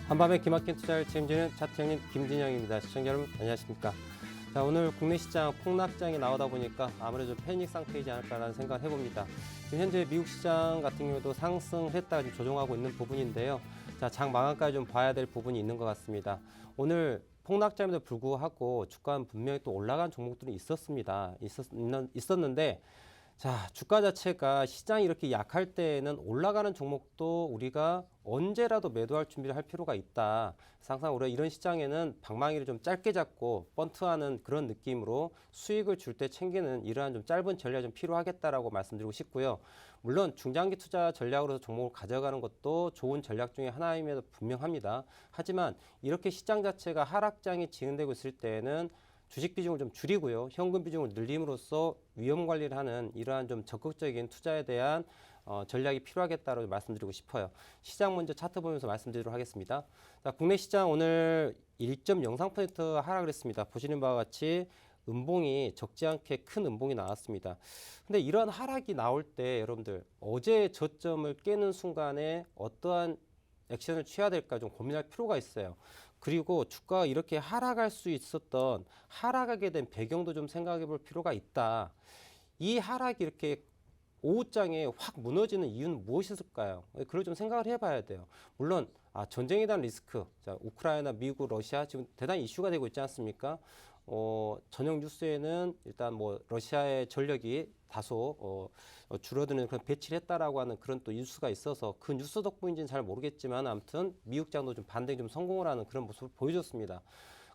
한밤에 기막힌 투자를 책임지는 차트형님 김진영입니다. 시청자 여러분 안녕하십니까. 자, 오늘 국내 시장 폭락장이 나오다 보니까 아무래도 패닉 상태이지 않을까라는 생각을 해봅니다. 지금 현재 미국 시장 같은 경우도 상승했다가 좀 조정하고 있는 부분인데요. 자, 장 마감까지 좀 봐야 될 부분이 있는 것 같습니다. 오늘 폭락장에도 불구하고 주가는 분명히 또 올라간 종목들이 있었는데 자, 주가 자체가 시장이 이렇게 약할 때에는 올라가는 종목도 우리가 언제라도 매도할 준비를 할 필요가 있다. 항상 우리가 이런 시장에는 방망이를 좀 짧게 잡고 번트하는 그런 느낌으로 수익을 줄 때 챙기는 이러한 좀 짧은 전략이 좀 필요하겠다라고 말씀드리고 싶고요. 물론 중장기 투자 전략으로서 종목을 가져가는 것도 좋은 전략 중에 하나임에도 분명합니다. 하지만 이렇게 시장 자체가 하락장이 진행되고 있을 때에는 주식 비중을 좀 줄이고요. 현금 비중을 늘림으로써 위험 관리를 하는 이러한 좀 적극적인 투자에 대한 전략이 필요하겠다고 말씀드리고 싶어요. 시장 먼저 차트 보면서 말씀드리도록 하겠습니다. 자, 국내 시장 오늘 1.03% 하락을 했습니다. 보시는 바와 같이 음봉이 적지 않게 큰 음봉이 나왔습니다. 근데 이런 하락이 나올 때 여러분들 어제 저점을 깨는 순간에 어떠한 액션을 취해야 될까 좀 고민할 필요가 있어요. 그리고 주가가 이렇게 하락할 수 있었던 하락하게 된 배경도 좀 생각해 볼 필요가 있다. 이 하락이 이렇게 오후장에 확 무너지는 이유는 무엇일까요? 그걸 좀 생각을 해봐야 돼요. 물론 전쟁에 대한 리스크, 자, 우크라이나, 미국, 러시아 지금 대단히 이슈가 되고 있지 않습니까? 저녁 뉴스에는 일단 뭐 러시아의 전력이 다소 줄어드는 그런 배치를 했다라고 하는 그런 또 뉴스가 있어서 그 뉴스 덕분인지는 잘 모르겠지만 아무튼 미국장도 좀 반대에 좀 성공을 하는 그런 모습을 보여줬습니다.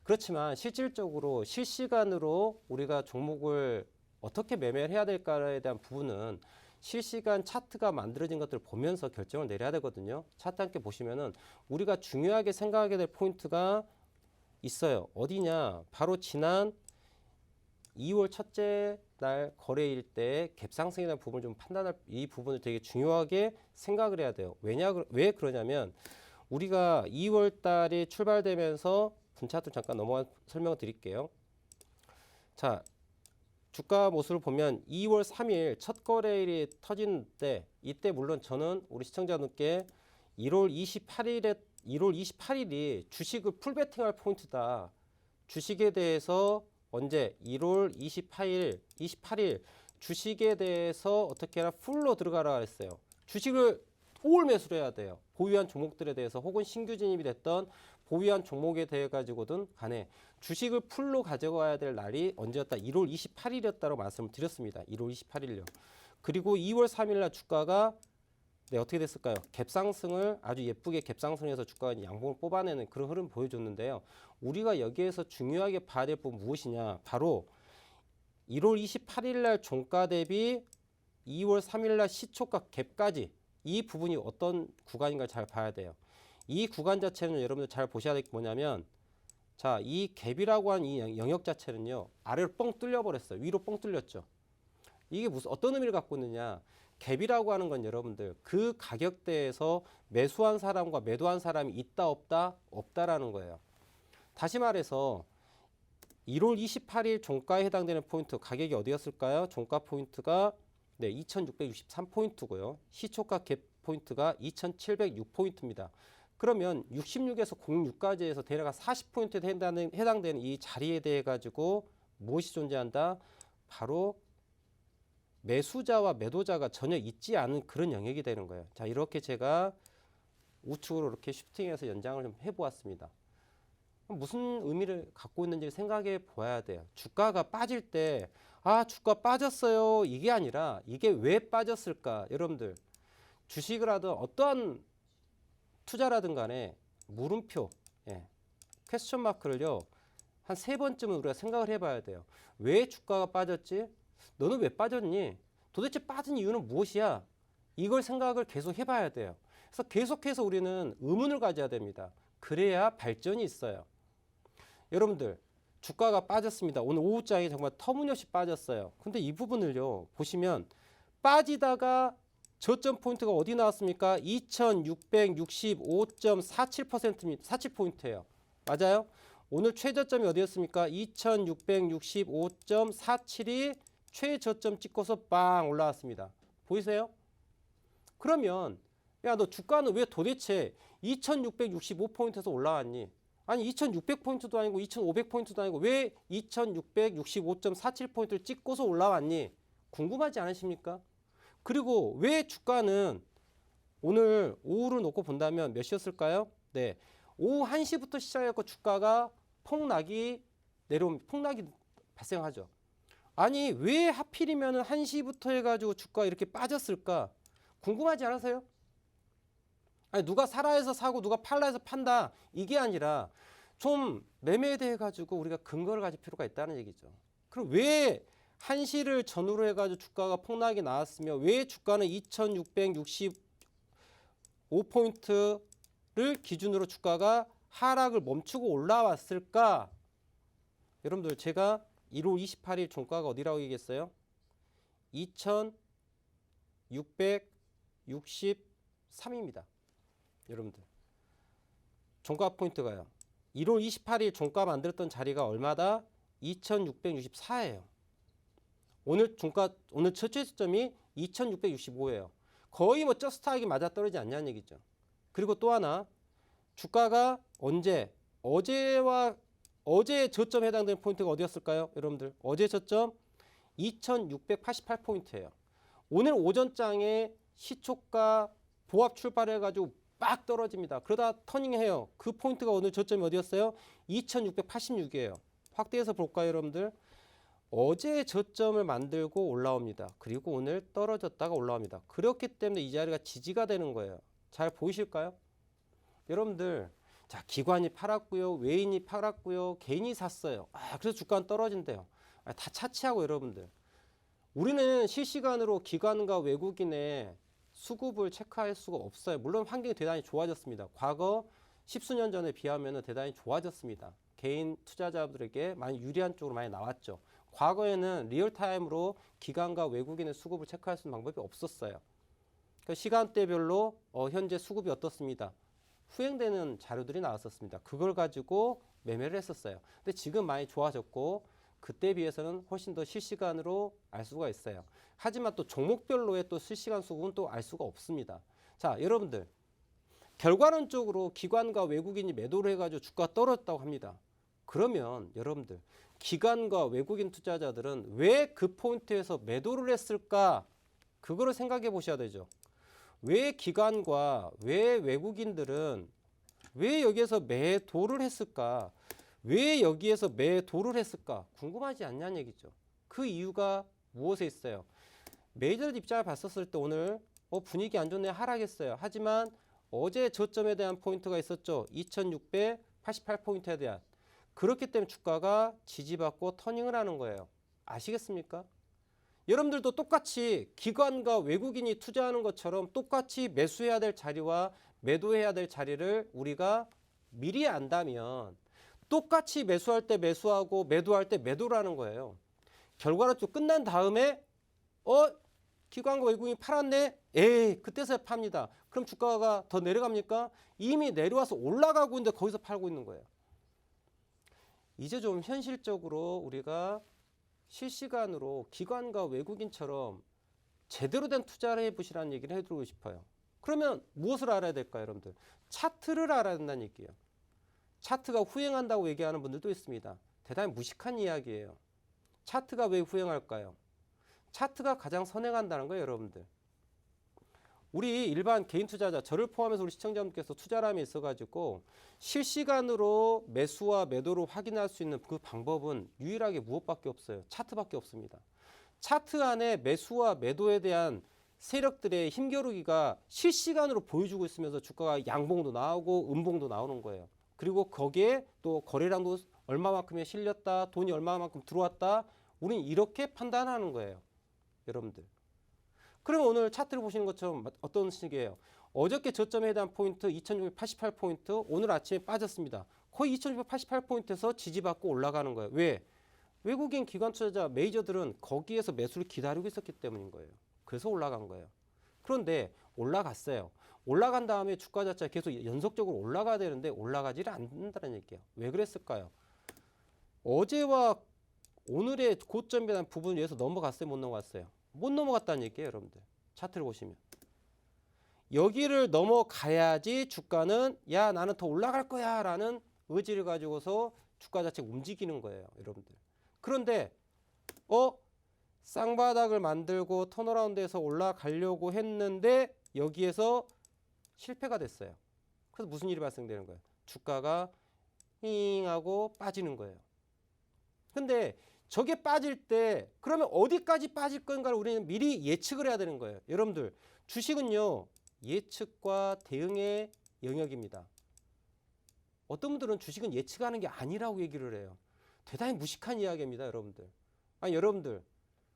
그렇지만 실질적으로 실시간으로 우리가 종목을 어떻게 매매를 해야 될까에 대한 부분은 실시간 차트가 만들어진 것들을 보면서 결정을 내려야 되거든요. 차트 함께 보시면은 우리가 중요하게 생각하게 될 포인트가 있어요. 어디냐? 바로 지난 2월 첫째 날 거래일 때 갭상승에 대한 부분을 좀 판단할 이 부분을 되게 중요하게 생각을 해야 돼요. 왜 그러냐면 우리가 2월 달에 출발되면서 분차트 잠깐 넘어가 설명을 드릴게요. 자, 주가 모습을 보면 2월 3일 첫 거래일이 터진 때 이때 물론 저는 우리 시청자분께 1월 28일이 주식을 풀베팅할 포인트다. 주식에 대해서 언제 1월 28일 주식에 대해서 어떻게 하나 풀로 들어가라 했어요. 주식을 올 매수를 해야 돼요. 보유한 종목들에 대해서 혹은 신규 진입이 됐던 보유한 종목에 대해 가지고든 간에 주식을 풀로 가져가야 될 날이 언제였다? 1월 28일이었다고 말씀을 드렸습니다. 1월 28일요. 그리고 2월 3일 날 주가가 어떻게 됐을까요? 갭상승을 아주 예쁘게 갭상승해서 주가가 양봉을 뽑아내는 그런 흐름 보여줬는데요. 우리가 여기에서 중요하게 봐야 될 부분 무엇이냐? 바로 1월 28일 날 종가 대비 2월 3일 날 시초가 갭까지 이 부분이 어떤 구간인가 잘 봐야 돼요. 이 구간 자체는 여러분들 잘 보셔야 될 게 뭐냐면 자, 이 갭이라고 하는 이 영역 자체는요. 아래로 뻥 뚫려 버렸어요. 위로 뻥 뚫렸죠. 이게 어떤 의미를 갖고 있느냐? 갭이라고 하는 건 여러분들 그 가격대에서 매수한 사람과 매도한 사람이 있다 없다? 없다라는 거예요. 다시 말해서 1월 28일 종가에 해당되는 포인트 가격이 어디였을까요? 종가 포인트가 2663포인트고요. 시초가 갭 포인트가 2706포인트입니다. 그러면 66에서 06까지 해서 대략 40포인트에 해당되는 이 자리에 대해 가지고 무엇이 존재한다? 바로 매수자와 매도자가 전혀 있지 않은 그런 영역이 되는 거예요. 자, 이렇게 제가 우측으로 이렇게 슈팅해서 연장을 좀 해보았습니다. 무슨 의미를 갖고 있는지 생각해 보아야 돼요. 주가가 빠질 때, 주가 빠졌어요. 이게 아니라 이게 왜 빠졌을까? 여러분들, 주식을 하든 어떠한 투자라든 간에 물음표, 퀘스천 마크를요, 한 3번쯤은 우리가 생각을 해봐야 돼요. 왜 주가가 빠졌지? 너는 왜 빠졌니? 도대체 빠진 이유는 무엇이야? 이걸 생각을 계속 해봐야 돼요. 그래서 계속해서 우리는 의문을 가져야 됩니다. 그래야 발전이 있어요. 여러분들 주가가 빠졌습니다. 오늘 오후장에 정말 터무니없이 빠졌어요. 근데 이 부분을요 보시면 빠지다가 저점 포인트가 어디 나왔습니까? 2665.47%입니다. 47포인트예요. 맞아요? 오늘 최저점이 어디였습니까? 2665.47이 최저점 찍고서 빵 올라왔습니다. 보이세요? 그러면 야, 너 주가는 왜 도대체 2665포인트에서 올라왔니? 아니 2600포인트도 아니고 2500포인트도 아니고 왜 2665.47포인트를 찍고서 올라왔니? 궁금하지 않으십니까? 그리고 왜 주가는 오늘 오후를 놓고 본다면 몇 시였을까요? 네, 오후 1시부터 시작해서 주가가 폭락이 발생하죠. 아니 왜 하필이면 1시부터 해가지고 주가가 이렇게 빠졌을까? 궁금하지 않으세요? 아니 누가 사라 해서 사고 누가 팔라 해서 판다 이게 아니라 좀 매매에 대해 가지고 우리가 근거를 가질 필요가 있다는 얘기죠. 그럼 왜 1시를 전후로 해가지고 주가가 폭락이 나왔으며 왜 주가는 2665포인트를 기준으로 주가가 하락을 멈추고 올라왔을까? 여러분들 제가 1월 28일 종가가 어디라고 얘기했어요? 2663입니다. 여러분들 종가 포인트가요. 1월 28일 종가 만들었던 자리가 얼마다? 2664예요. 오늘 첫 최저점이 2665예요. 거의 뭐 저스트하게 맞아떨어지지 않냐는 얘기죠. 그리고 또 하나 주가가 어제 저점에 해당되는 포인트가 어디였을까요? 여러분들 어제 저점 2688포인트예요. 오늘 오전장에 시초가 보합 출발해가지고 빡 떨어집니다. 그러다 터닝해요. 그 포인트가 오늘 저점이 어디였어요? 2686이에요. 확대해서 볼까요, 여러분들? 어제 저점을 만들고 올라옵니다. 그리고 오늘 떨어졌다가 올라옵니다. 그렇기 때문에 이 자리가 지지가 되는 거예요. 잘 보이실까요? 여러분들 자 기관이 팔았고요. 외인이 팔았고요. 개인이 샀어요. 그래서 주가는 떨어진대요. 다 차치하고 여러분들. 우리는 실시간으로 기관과 외국인의 수급을 체크할 수가 없어요. 물론 환경이 대단히 좋아졌습니다. 과거 10수년 전에 비하면 대단히 좋아졌습니다. 개인 투자자들에게 많이 유리한 쪽으로 많이 나왔죠. 과거에는 리얼타임으로 기관과 외국인의 수급을 체크할 수 있는 방법이 없었어요. 그러니까 시간대별로 현재 수급이 어떻습니다. 후행되는 자료들이 나왔었습니다. 그걸 가지고 매매를 했었어요. 근데 지금 많이 좋아졌고 그때 비해서는 훨씬 더 실시간으로 알 수가 있어요. 하지만 또 종목별로의 또 실시간 수급은 또 알 수가 없습니다. 자, 여러분들 결과론적으로 기관과 외국인이 매도를 해가지고 주가가 떨어졌다고 합니다. 그러면 여러분들 기관과 외국인 투자자들은 왜 그 포인트에서 매도를 했을까? 그거를 생각해 보셔야 되죠. 왜 기관과 왜 외국인들은 왜 여기에서 매도를 했을까? 왜 여기에서 매도를 했을까? 궁금하지 않냐는 얘기죠. 그 이유가 무엇에 있어요? 메이저들 입장을 봤었을 때 오늘 분위기 안 좋네 하락했어요. 하지만 어제 저점에 대한 포인트가 있었죠. 2688포인트에 대한. 그렇기 때문에 주가가 지지받고 터닝을 하는 거예요. 아시겠습니까? 여러분들도 똑같이 기관과 외국인이 투자하는 것처럼 똑같이 매수해야 될 자리와 매도해야 될 자리를 우리가 미리 안다면 똑같이 매수할 때 매수하고 매도할 때 매도를 하는 거예요. 결과론적으로 끝난 다음에 기관과 외국인이 팔았네? 그때서야 팝니다. 그럼 주가가 더 내려갑니까? 이미 내려와서 올라가고 있는데 거기서 팔고 있는 거예요. 이제 좀 현실적으로 우리가 실시간으로 기관과 외국인처럼 제대로 된 투자를 해보시라는 얘기를 해드리고 싶어요. 그러면 무엇을 알아야 될까요, 여러분들? 차트를 알아야 된다는 얘기예요. 차트가 후행한다고 얘기하는 분들도 있습니다. 대단히 무식한 이야기예요. 차트가 왜 후행할까요? 차트가 가장 선행한다는 거예요, 여러분들. 우리 일반 개인 투자자, 저를 포함해서 우리 시청자분께서 투자람이 있어가지고 실시간으로 매수와 매도를 확인할 수 있는 그 방법은 유일하게 무엇밖에 없어요? 차트밖에 없습니다. 차트 안에 매수와 매도에 대한 세력들의 힘겨루기가 실시간으로 보여주고 있으면서 주가가 양봉도 나오고 음봉도 나오는 거예요. 그리고 거기에 또 거래량도 얼마만큼에 실렸다, 돈이 얼마만큼 들어왔다, 우린 이렇게 판단하는 거예요, 여러분들. 그러면 오늘 차트를 보시는 것처럼 어떤 식이에요? 어저께 저점에 해당 포인트 2688포인트 오늘 아침에 빠졌습니다. 거의 2688포인트에서 지지받고 올라가는 거예요. 왜? 외국인 기관 투자자 메이저들은 거기에서 매수를 기다리고 있었기 때문인 거예요. 그래서 올라간 거예요. 그런데 올라갔어요. 올라간 다음에 주가 자체가 계속 연속적으로 올라가야 되는데 올라가지를 않는다는 얘기예요. 왜 그랬을까요? 어제와 오늘의 고점에 대한 부분을 위해서 넘어갔어요? 못 넘어갔어요? 못 넘어갔다는 얘기예요, 여러분들. 차트를 보시면. 여기를 넘어가야지 주가는 야 나는 더 올라갈 거야 라는 의지를 가지고서 주가 자체가 움직이는 거예요, 여러분들. 그런데 쌍바닥을 만들고 턴어라운드해서 올라가려고 했는데 여기에서 실패가 됐어요. 그래서 무슨 일이 발생되는 거예요? 주가가 힝 하고 빠지는 거예요. 근데 저게 빠질 때 그러면 어디까지 빠질 건가를 우리는 미리 예측을 해야 되는 거예요. 여러분들 주식은요 예측과 대응의 영역입니다. 어떤 분들은 주식은 예측하는 게 아니라고 얘기를 해요. 대단히 무식한 이야기입니다, 여러분들. 아니 여러분들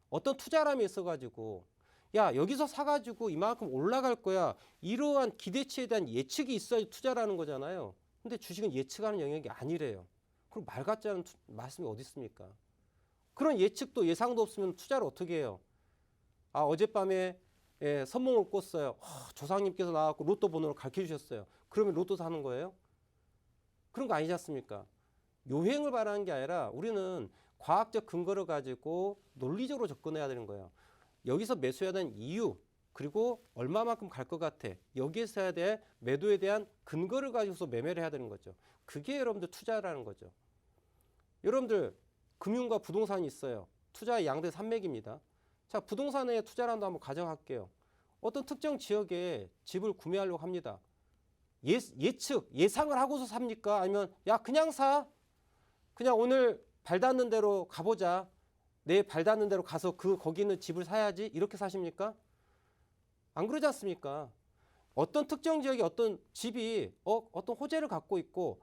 어떤 투자람이 있어가지고 야 여기서 사가지고 이만큼 올라갈 거야 이러한 기대치에 대한 예측이 있어야 투자라는 거잖아요. 근데 주식은 예측하는 영역이 아니래요. 그럼 말 같지 않은 말씀이 어디 있습니까? 그런 예측도 예상도 없으면 투자를 어떻게 해요? 아 어젯밤에 선몽을 꿨어요. 조상님께서 나와서 로또 번호를 가르쳐 주셨어요. 그러면 로또 사는 거예요? 그런 거 아니지 않습니까? 요행을 바라는 게 아니라 우리는 과학적 근거를 가지고 논리적으로 접근해야 되는 거예요. 여기서 매수해야 되는 이유 그리고 얼마만큼 갈 것 같아. 여기에서 해야 될 매도에 대한 근거를 가지고서 매매를 해야 되는 거죠. 그게 여러분들 투자라는 거죠. 여러분들 금융과 부동산이 있어요. 투자의 양대 산맥입니다. 자, 부동산에 투자를 한번 가정할게요. 어떤 특정 지역에 집을 구매하려고 합니다. 예측, 예상을 하고서 삽니까? 아니면 야 그냥 사. 그냥 오늘 발 닿는 대로 가보자. 내 발 닿는 대로 가서 거기 있는 집을 사야지. 이렇게 사십니까? 안 그러지 않습니까? 어떤 특정 지역에 어떤 집이 어떤 호재를 갖고 있고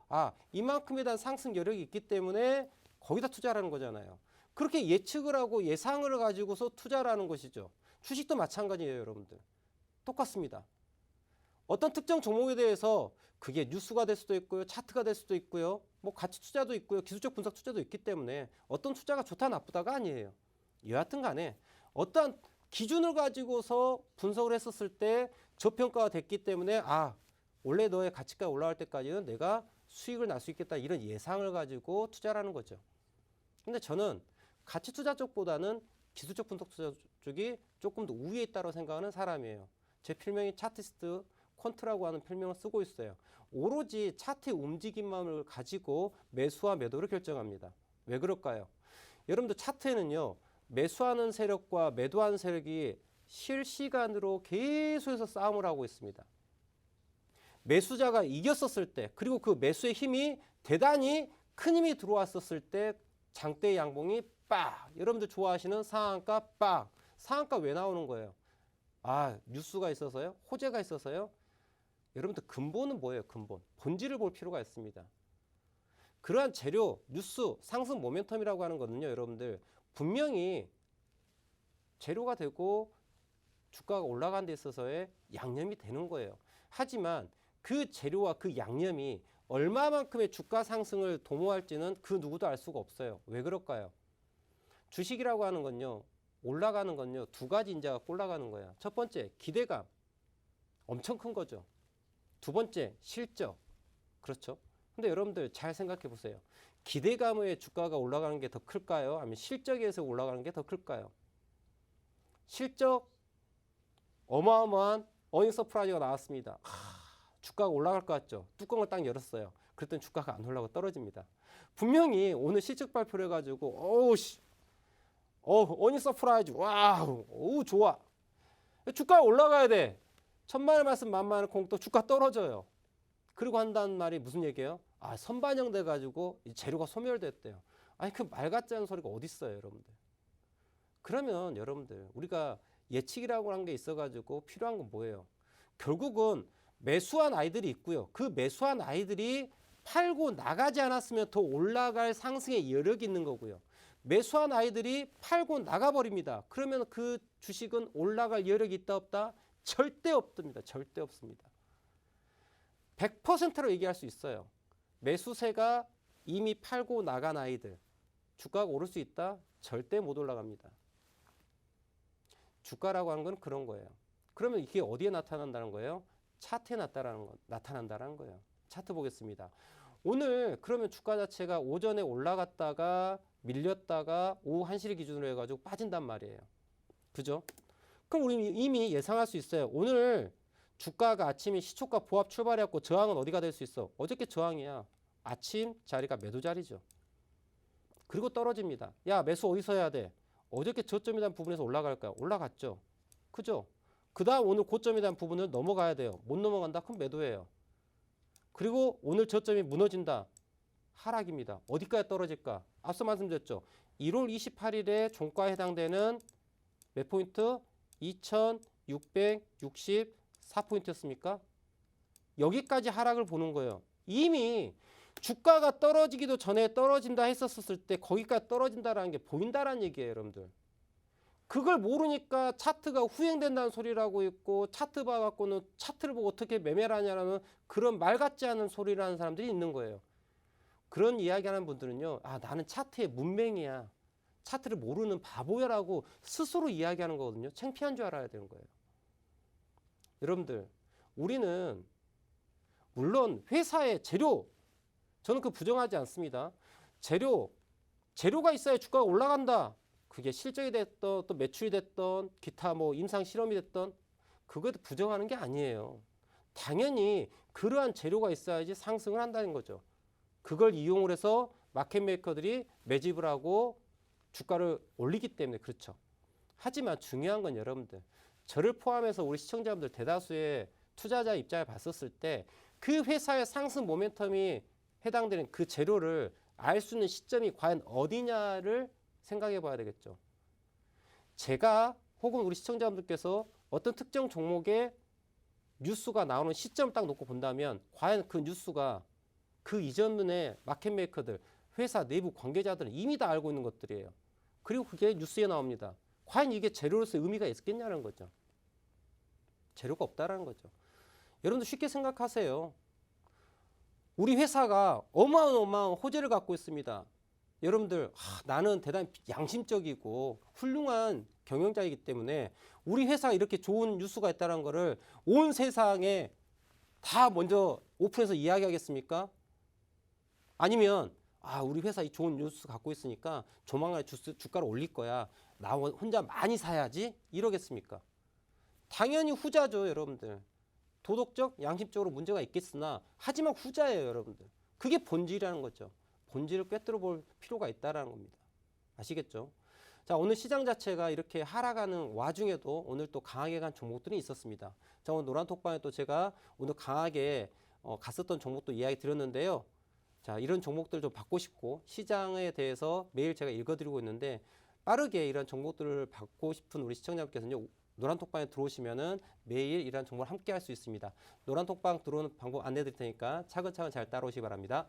이만큼에 대한 상승 여력이 있기 때문에 거기다 투자라는 거잖아요. 그렇게 예측을 하고 예상을 가지고서 투자라는 것이죠. 주식도 마찬가지예요, 여러분들. 똑같습니다. 어떤 특정 종목에 대해서 그게 뉴스가 될 수도 있고요. 차트가 될 수도 있고요. 뭐 가치 투자도 있고요. 기술적 분석 투자도 있기 때문에 어떤 투자가 좋다 나쁘다가 아니에요. 여하튼 간에 어떠한 기준을 가지고서 분석을 했었을 때 저평가가 됐기 때문에 원래 너의 가치가 올라갈 때까지는 내가 수익을 날 수 있겠다 이런 예상을 가지고 투자라는 거죠. 근데 저는 가치 투자 쪽보다는 기술적 분석 투자 쪽이 조금 더 우위에 있다고 생각하는 사람이에요. 제 필명이 차티스트 퀀트라고 하는 필명을 쓰고 있어요. 오로지 차트의 움직임만을 가지고 매수와 매도를 결정합니다. 왜 그럴까요? 여러분들 차트에는요. 매수하는 세력과 매도하는 세력이 실시간으로 계속해서 싸움을 하고 있습니다. 매수자가 이겼었을 때 그리고 그 매수의 힘이 대단히 큰 힘이 들어왔었을 때 장대의 양봉이 빡! 여러분들 좋아하시는 상한가 빡! 상한가 왜 나오는 거예요? 뉴스가 있어서요? 호재가 있어서요? 여러분들 근본은 뭐예요? 근본. 본질을 볼 필요가 있습니다. 그러한 재료, 뉴스, 상승 모멘텀이라고 하는 거는요. 여러분들 분명히 재료가 되고 주가가 올라가는 데 있어서의 양념이 되는 거예요. 하지만 그 재료와 그 양념이 얼마만큼의 주가 상승을 도모할지는 그 누구도 알 수가 없어요. 왜 그럴까요? 주식이라고 하는 건요. 올라가는 건요. 두 가지 인자가 올라가는 거예요. 첫 번째, 기대감. 엄청 큰 거죠. 두 번째, 실적. 그렇죠? 근데 여러분들 잘 생각해 보세요. 기대감의 주가가 올라가는 게 더 클까요? 아니면 실적에서 올라가는 게 더 클까요? 실적 어마어마한 어닝 서프라이즈가 나왔습니다. 주가가 올라갈 것 같죠? 뚜껑을 딱 열었어요. 그랬더니 주가가 안 올라가고 떨어집니다. 분명히 오늘 실적 발표를 해가지고 어닝 서프라이즈 와우 좋아. 주가가 올라가야 돼. 천만의 말씀 만만의 공도 주가 떨어져요. 그리고 한다는 말이 무슨 얘기예요? 선반영돼 가지고 재료가 소멸됐대요. 그 말 같지 않은 소리가 어디 있어요, 여러분들. 그러면 여러분들 우리가 예측이라고 하는 게 있어 가지고 필요한 건 뭐예요? 결국은 매수한 아이들이 있고요. 그 매수한 아이들이 팔고 나가지 않았으면 더 올라갈 상승의 여력이 있는 거고요. 매수한 아이들이 팔고 나가버립니다. 그러면 그 주식은 올라갈 여력이 있다 없다? 절대 없습니다. 절대 없습니다. 100%로 얘기할 수 있어요. 매수세가 이미 팔고 나간 아이들 주가가 오를 수 있다? 절대 못 올라갑니다. 주가라고 하는 건 그런 거예요. 그러면 이게 어디에 나타난다는 거예요? 차트에 나타난다는 거예요. 차트 보겠습니다. 오늘 그러면 주가 자체가 오전에 올라갔다가 밀렸다가 오후 1시를 기준으로 해가지고 빠진단 말이에요. 그죠? 그럼 우리 이미 예상할 수 있어요. 오늘 주가가 아침에 시초가 보합 출발해갖고 저항은 어디가 될 수 있어? 어저께 저항이야. 아침 자리가 매도 자리죠. 그리고 떨어집니다. 야, 매수 어디서 해야 돼? 어저께 저점에 대한 부분에서 올라갈까요? 올라갔죠. 그죠? 그 다음 오늘 고점에 대한 부분을 넘어가야 돼요. 못 넘어간다? 그럼 매도예요. 그리고 오늘 저점이 무너진다? 하락입니다. 어디까지 떨어질까? 앞서 말씀드렸죠. 1월 28일에 종가에 해당되는 몇 포인트? 2664포인트였습니까? 여기까지 하락을 보는 거예요. 이미 주가가 떨어지기도 전에 떨어진다 했었을 때 거기까지 떨어진다라는 게 보인다라는 얘기예요, 여러분들. 그걸 모르니까 차트가 후행된다는 소리를 하고 있고 차트 봐갖고는 차트를 보고 어떻게 매매를 하냐라는 그런 말 같지 않은 소리를 하는 사람들이 있는 거예요. 그런 이야기하는 분들은요. 아, 나는 차트의 문맹이야. 차트를 모르는 바보야라고 스스로 이야기하는 거거든요. 창피한 줄 알아야 되는 거예요. 여러분들, 우리는 물론 회사의 재료, 저는 그 부정하지 않습니다. 재료가 있어야 주가가 올라간다. 그게 실적이 됐던 또 매출이 됐던 기타 뭐 임상 실험이 됐던 그것도 부정하는 게 아니에요. 당연히 그러한 재료가 있어야지 상승을 한다는 거죠. 그걸 이용을 해서 마켓 메이커들이 매집을 하고 주가를 올리기 때문에 그렇죠. 하지만 중요한 건 여러분들, 저를 포함해서 우리 시청자분들 대다수의 투자자 입장을 봤었을 때 그 회사의 상승 모멘텀이 해당되는 그 재료를 알 수 있는 시점이 과연 어디냐를 생각해 봐야 되겠죠. 제가 혹은 우리 시청자분들께서 어떤 특정 종목의 뉴스가 나오는 시점을 딱 놓고 본다면 과연 그 뉴스가 그 이전의 마켓 메이커들, 회사 내부 관계자들은 이미 다 알고 있는 것들이에요. 그리고 그게 뉴스에 나옵니다. 과연 이게 재료로서 의미가 있겠냐는 거죠. 재료가 없다라는 거죠. 여러분들 쉽게 생각하세요. 우리 회사가 어마어마한 호재를 갖고 있습니다. 여러분들, 나는 대단히 양심적이고 훌륭한 경영자이기 때문에 우리 회사가 이렇게 좋은 뉴스가 있다는 거를 온 세상에 다 먼저 오픈해서 이야기하겠습니까? 아니면 우리 회사 이 좋은 뉴스 갖고 있으니까 조만간에 주가를 올릴 거야. 나 혼자 많이 사야지? 이러겠습니까? 당연히 후자죠, 여러분들. 도덕적, 양심적으로 문제가 있겠으나 하지만 후자예요, 여러분들. 그게 본질이라는 거죠. 본질을 꿰뚫어 볼 필요가 있다는 겁니다. 아시겠죠? 자, 오늘 시장 자체가 이렇게 하락하는 와중에도 오늘 또 강하게 간 종목들이 있었습니다. 자, 오늘 노란톡방에 또 제가 오늘 강하게 갔었던 종목도 이야기 드렸는데요. 자, 이런 종목들 좀 받고 싶고 시장에 대해서 매일 제가 읽어드리고 있는데 빠르게 이런 정보들을 받고 싶은 우리 시청자분께서는요. 노란톡방에 들어오시면은 매일 이런 정보를 함께 할 수 있습니다. 노란톡방 들어오는 방법 안내 드릴 테니까 차근차근 잘 따라오시기 바랍니다.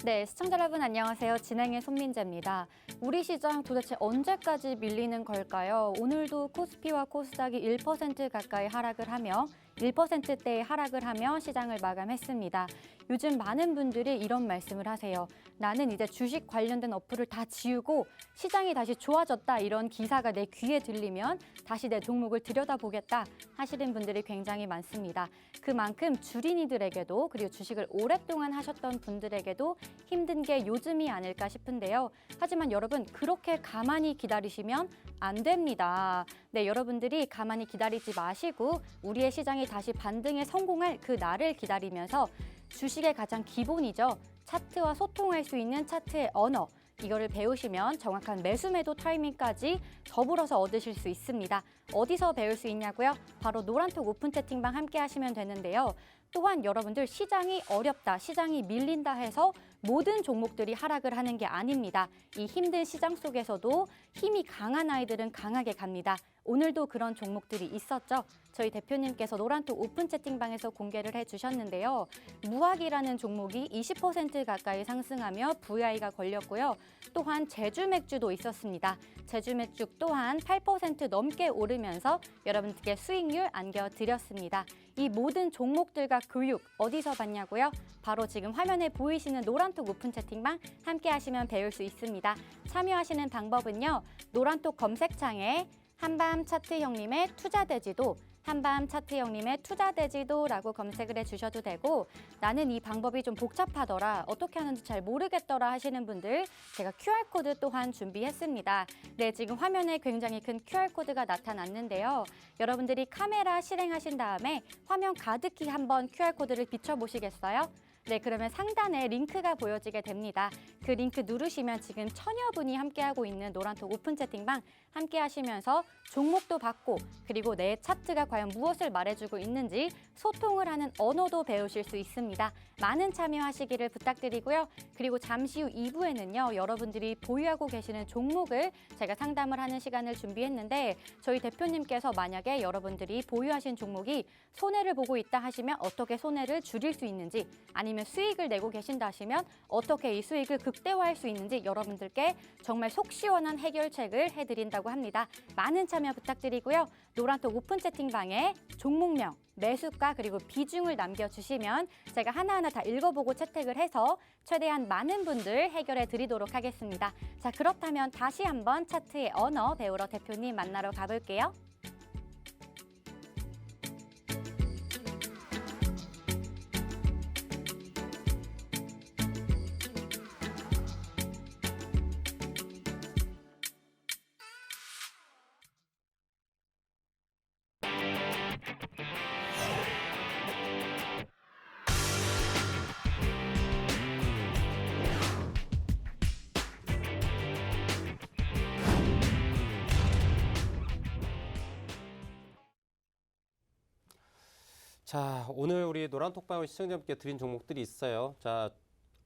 네, 시청자 여러분 안녕하세요. 진행의 손민재입니다. 우리 시장 도대체 언제까지 밀리는 걸까요? 오늘도 코스피와 코스닥이 1% 가까이 하락을 하며 1%대의 하락을 하며 시장을 마감했습니다. 요즘 많은 분들이 이런 말씀을 하세요. 나는 이제 주식 관련된 어플을 다 지우고 시장이 다시 좋아졌다 이런 기사가 내 귀에 들리면 다시 내 종목을 들여다보겠다 하시는 분들이 굉장히 많습니다. 그만큼 주린이들에게도 그리고 주식을 오랫동안 하셨던 분들에게도 힘든 게 요즘이 아닐까 싶은데요. 하지만 여러분 그렇게 가만히 기다리시면 안 됩니다. 네, 여러분들이 가만히 기다리지 마시고 우리의 시장이 다시 반등에 성공할 그 날을 기다리면서 주식의 가장 기본이죠. 차트와 소통할 수 있는 차트의 언어. 이거를 배우시면 정확한 매수 매도 타이밍까지 더불어서 얻으실 수 있습니다. 어디서 배울 수 있냐고요? 바로 노란톡 오픈 채팅방 함께 하시면 되는데요. 또한 여러분들 시장이 어렵다, 시장이 밀린다 해서 모든 종목들이 하락을 하는 게 아닙니다. 이 힘든 시장 속에서도 힘이 강한 아이들은 강하게 갑니다. 오늘도 그런 종목들이 있었죠. 저희 대표님께서 노란톡 오픈 채팅방에서 공개를 해주셨는데요. 무학이라는 종목이 20% 가까이 상승하며 VI가 걸렸고요. 또한 제주맥주도 있었습니다. 제주맥주 또한 8% 넘게 오르면서 여러분들께 수익률 안겨드렸습니다. 이 모든 종목들과 교육 어디서 봤냐고요? 바로 지금 화면에 보이시는 노란톡 오픈 채팅방 함께 하시면 배울 수 있습니다. 참여하시는 방법은요. 노란톡 검색창에 한밤 차트 형님의 투자대지도 한밤 차트 형님의 투자대지도라고 검색을 해주셔도 되고 나는 이 방법이 좀 복잡하더라, 어떻게 하는지 잘 모르겠더라 하시는 분들 제가 QR코드 또한 준비했습니다. 네, 지금 화면에 굉장히 큰 QR코드가 나타났는데요. 여러분들이 카메라 실행하신 다음에 화면 가득히 한번 QR코드를 비춰보시겠어요? 네, 그러면 상단에 링크가 보여지게 됩니다. 그 링크 누르시면 지금 천여 분이 함께하고 있는 노란톡 오픈 채팅방 함께 하시면서 종목도 받고 그리고 내 차트가 과연 무엇을 말해주고 있는지 소통을 하는 언어도 배우실 수 있습니다. 많은 참여하시기를 부탁드리고요. 그리고 잠시 후 2부에는요. 여러분들이 보유하고 계시는 종목을 제가 상담을 하는 시간을 준비했는데 저희 대표님께서 만약에 여러분들이 보유하신 종목이 손해를 보고 있다 하시면 어떻게 손해를 줄일 수 있는지 아니면 수익을 내고 계신다 하시면 어떻게 이 수익을 극대화할 수 있는지 여러분들께 정말 속 시원한 해결책을 해드린다고 합니다. 많은 참여 부탁드리고요. 노란톡 오픈 채팅방에 종목명, 매수가 그리고 비중을 남겨주시면 제가 하나하나 다 읽어보고 채택을 해서 최대한 많은 분들 해결해 드리도록 하겠습니다. 자, 그렇다면 다시 한번 차트의 언어 배우러 대표님 만나러 가볼게요. 자, 오늘 우리 노란톡방을 시청자분께 드린 종목들이 있어요. 자,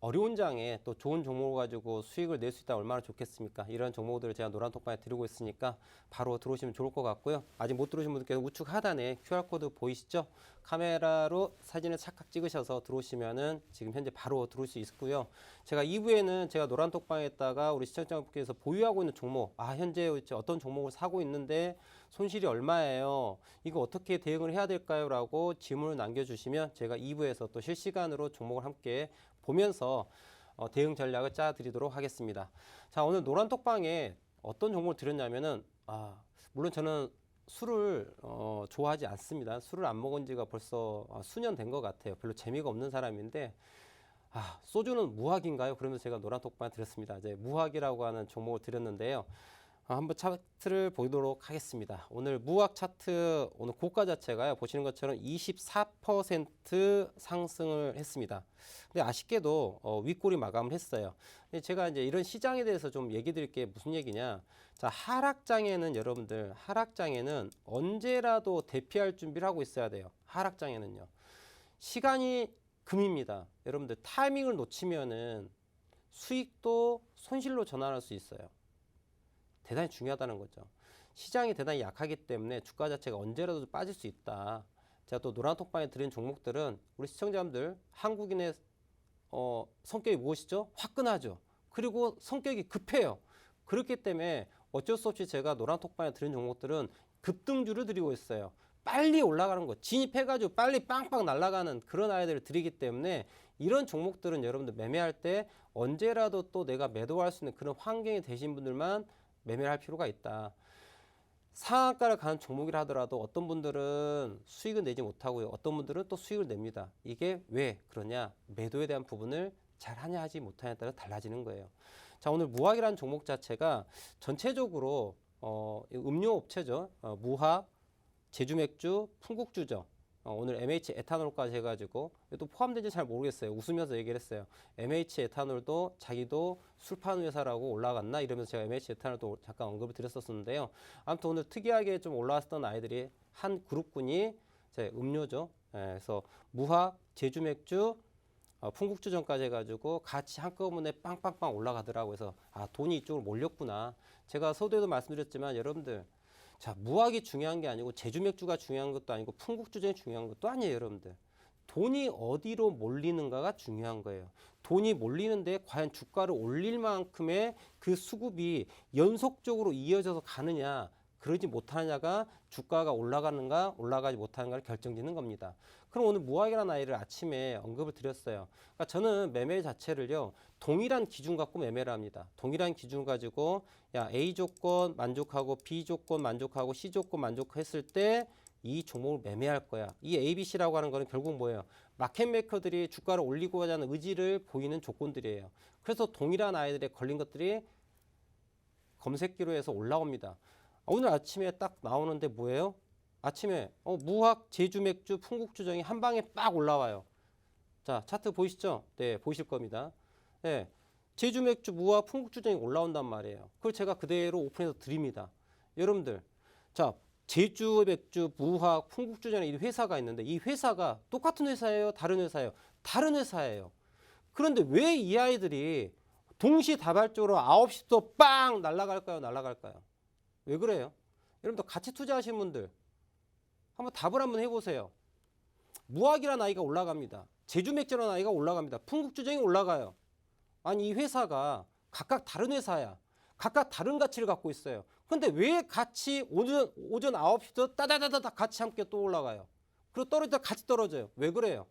어려운 장에 또 좋은 종목을 가지고 수익을 낼 수 있다 얼마나 좋겠습니까? 이런 종목들을 제가 노란톡방에 드리고 있으니까 바로 들어오시면 좋을 것 같고요. 아직 못 들어오신 분들께서 우측 하단에 QR코드 보이시죠? 카메라로 사진을 착각 찍으셔서 들어오시면은 지금 현재 바로 들어올 수 있고요. 제가 2부에는 제가 노란톡방에다가 우리 시청자분께서 보유하고 있는 종목, 현재 어떤 종목을 사고 있는데 손실이 얼마예요? 이거 어떻게 대응을 해야 될까요? 라고 질문을 남겨주시면 제가 2부에서 또 실시간으로 종목을 함께 보면서 대응 전략을 짜드리도록 하겠습니다. 자, 오늘 노란톡방에 어떤 종목을 드렸냐면은 물론 저는 술을 좋아하지 않습니다. 술을 안 먹은 지가 벌써 수년 된 것 같아요. 별로 재미가 없는 사람인데 소주는 무학인가요? 그러면서 제가 노란톡방에 드렸습니다. 이제 무학이라고 하는 종목을 드렸는데요. 한번 차트를 보도록 하겠습니다. 오늘 무학 차트 오늘 고가 자체가요. 보시는 것처럼 24% 상승을 했습니다. 근데 아쉽게도 윗골이 마감을 했어요. 근데 제가 이제 이런 시장에 대해서 좀 얘기 드릴 게 무슨 얘기냐. 자, 하락장에는 여러분들 하락장에는 언제라도 대피할 준비를 하고 있어야 돼요. 하락장에는요. 시간이 금입니다. 여러분들 타이밍을 놓치면은 수익도 손실로 전환할 수 있어요. 대단히 중요하다는 거죠. 시장이 대단히 약하기 때문에 주가 자체가 언제라도 빠질 수 있다. 제가 또 노란톡방에 드린 종목들은 우리 시청자분들 한국인의 성격이 무엇이죠? 화끈하죠. 그리고 성격이 급해요. 그렇기 때문에 어쩔 수 없이 제가 노란톡방에 드린 종목들은 급등주를 드리고 있어요. 빨리 올라가는 거, 진입해가지고 빨리 빵빵 날아가는 그런 아이들을 드리기 때문에 이런 종목들은 여러분들 매매할 때 언제라도 또 내가 매도할 수 있는 그런 환경이 되신 분들만 매매를 할 필요가 있다. 상한가를 가는 종목이라 하더라도 어떤 분들은 수익을 내지 못하고요. 어떤 분들은 또 수익을 냅니다. 이게 왜 그러냐? 매도에 대한 부분을 잘 하냐 하지 못하냐에 따라 달라지는 거예요. 자, 오늘 무학이라는 종목 자체가 전체적으로 음료 업체죠. 무학, 제주맥주, 풍국주죠. 오늘 MH 에탄올까지 해가지고 또 포함된지 잘 모르겠어요. 웃으면서 얘기를 했어요. MH 에탄올도 자기도 술 파는 회사라고 올라갔나 이러면서 제가 MH 에탄올도 잠깐 언급을 드렸었는데요. 아무튼 오늘 특이하게 좀 올라왔던 아이들이 한 그룹군이 제 음료죠. 그래서 무학, 제주맥주, 풍국주전까지 해가지고 같이 한꺼번에 빵빵빵 올라가더라고요. 그래서 돈이 이쪽으로 몰렸구나. 제가 서두에도 말씀드렸지만 여러분들 자, 무학이 중요한 게 아니고 제주맥주가 중요한 것도 아니고 풍국주전이 중요한 것도 아니에요, 여러분들. 돈이 어디로 몰리는가가 중요한 거예요. 돈이 몰리는데 과연 주가를 올릴 만큼의 그 수급이 연속적으로 이어져서 가느냐, 그러지 못하느냐가 주가가 올라가는가, 올라가지 못하는가를 결정짓는 겁니다. 그럼 오늘 무학이라는 아이를 아침에 언급을 드렸어요. 그러니까 저는 매매 자체를요, 동일한 기준 갖고 매매를 합니다. 동일한 기준 가지고 A 조건 만족하고 B 조건 만족하고 C 조건 만족했을 때 이 종목을 매매할 거야. 이 ABC라고 하는 거는 결국 뭐예요? 마켓 메이커들이 주가를 올리고자 하는 의지를 보이는 조건들이에요. 그래서 동일한 아이들에 걸린 것들이 검색기로 해서 올라옵니다. 오늘 아침에 딱 나오는데 뭐예요? 아침에 무학, 제주 맥주, 풍국주정이 한 방에 빡 올라와요. 자, 차트 보이시죠? 네, 보이실 겁니다. 네, 제주 맥주, 무학, 풍국주정이 올라온단 말이에요. 그걸 제가 그대로 오픈해서 드립니다. 여러분들, 자, 제주 맥주, 무학, 풍국주정이 이 회사가 있는데 이 회사가 똑같은 회사예요? 다른 회사예요? 다른 회사예요. 그런데 왜 이 아이들이 동시다발적으로 9시부터 빵 날아갈까요? 날아갈까요? 왜 그래요? 여러분들 같이 투자하신 분들 한번 답을 한번 해보세요. 무학이라는 아이가 올라갑니다. 제주맥주라는 아이가 올라갑니다. 풍국주정이 올라가요. 아니 이 회사가 각각 다른 회사야. 각각 다른 가치를 갖고 있어요. 근데 왜 같이 오전 9시부터 따다다다다 같이 함께 또 올라가요? 그리고 떨어질 때 같이 떨어져요. 왜 그래요?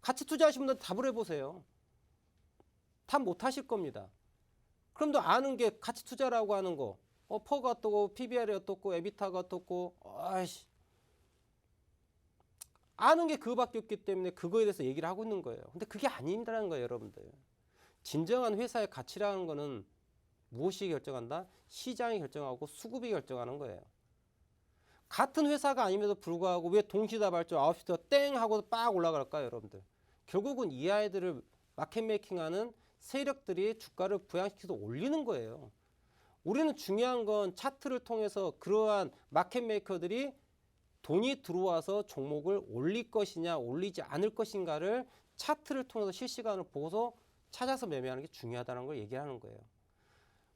같이 투자하신 분들 답을 해보세요. 답 못 하실 겁니다. 그럼 또 아는 게 가치 투자라고 하는 거. 퍼가 어떻고 PBR이 어떻고 에비타가 어떻고 아이씨. 아는 게 그거밖에 없기 때문에 그거에 대해서 얘기를 하고 있는 거예요. 근데 그게 아닌다는 거예요, 여러분들. 진정한 회사의 가치라는 거는 무엇이 결정한다? 시장이 결정하고 수급이 결정하는 거예요. 같은 회사가 아님에도 불구하고 왜 동시다발적 9시부터 땡 하고 빡 올라갈까요, 여러분들? 결국은 이 아이들을 마켓 메이킹하는 세력들이 주가를 부양시켜서 올리는 거예요. 우리는 중요한 건 차트를 통해서 그러한 마켓 메이커들이 돈이 들어와서 종목을 올릴 것이냐 올리지 않을 것인가를 차트를 통해서 실시간으로 보고서 찾아서 매매하는 게 중요하다는 걸 얘기하는 거예요.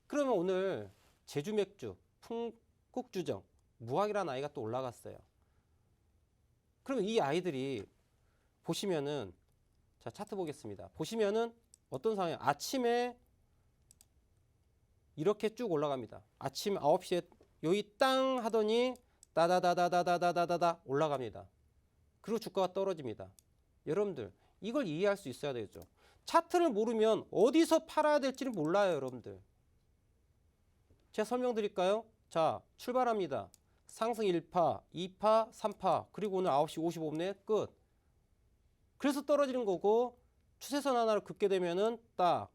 그러면 오늘 제주맥주, 풍국주정, 무학이라는 아이가 또 올라갔어요. 그러면 이 아이들이 보시면은 자 차트 보겠습니다. 보시면은 어떤 상황이에요? 아침에 이렇게 쭉 올라갑니다. 아침 9시에 여기 땅 하더니 따다다다다다다다다 올라갑니다. 그리고 주가가 떨어집니다. 여러분들 이걸 이해할 수 있어야 되겠죠. 차트를 모르면 어디서 팔아야 될지를 몰라요, 여러분들. 제가 설명드릴까요? 자, 출발합니다. 상승 1파, 2파, 3파, 그리고 오늘 9시 55분에 끝. 그래서 떨어지는 거고 추세선 하나를 긋게 되면은 딱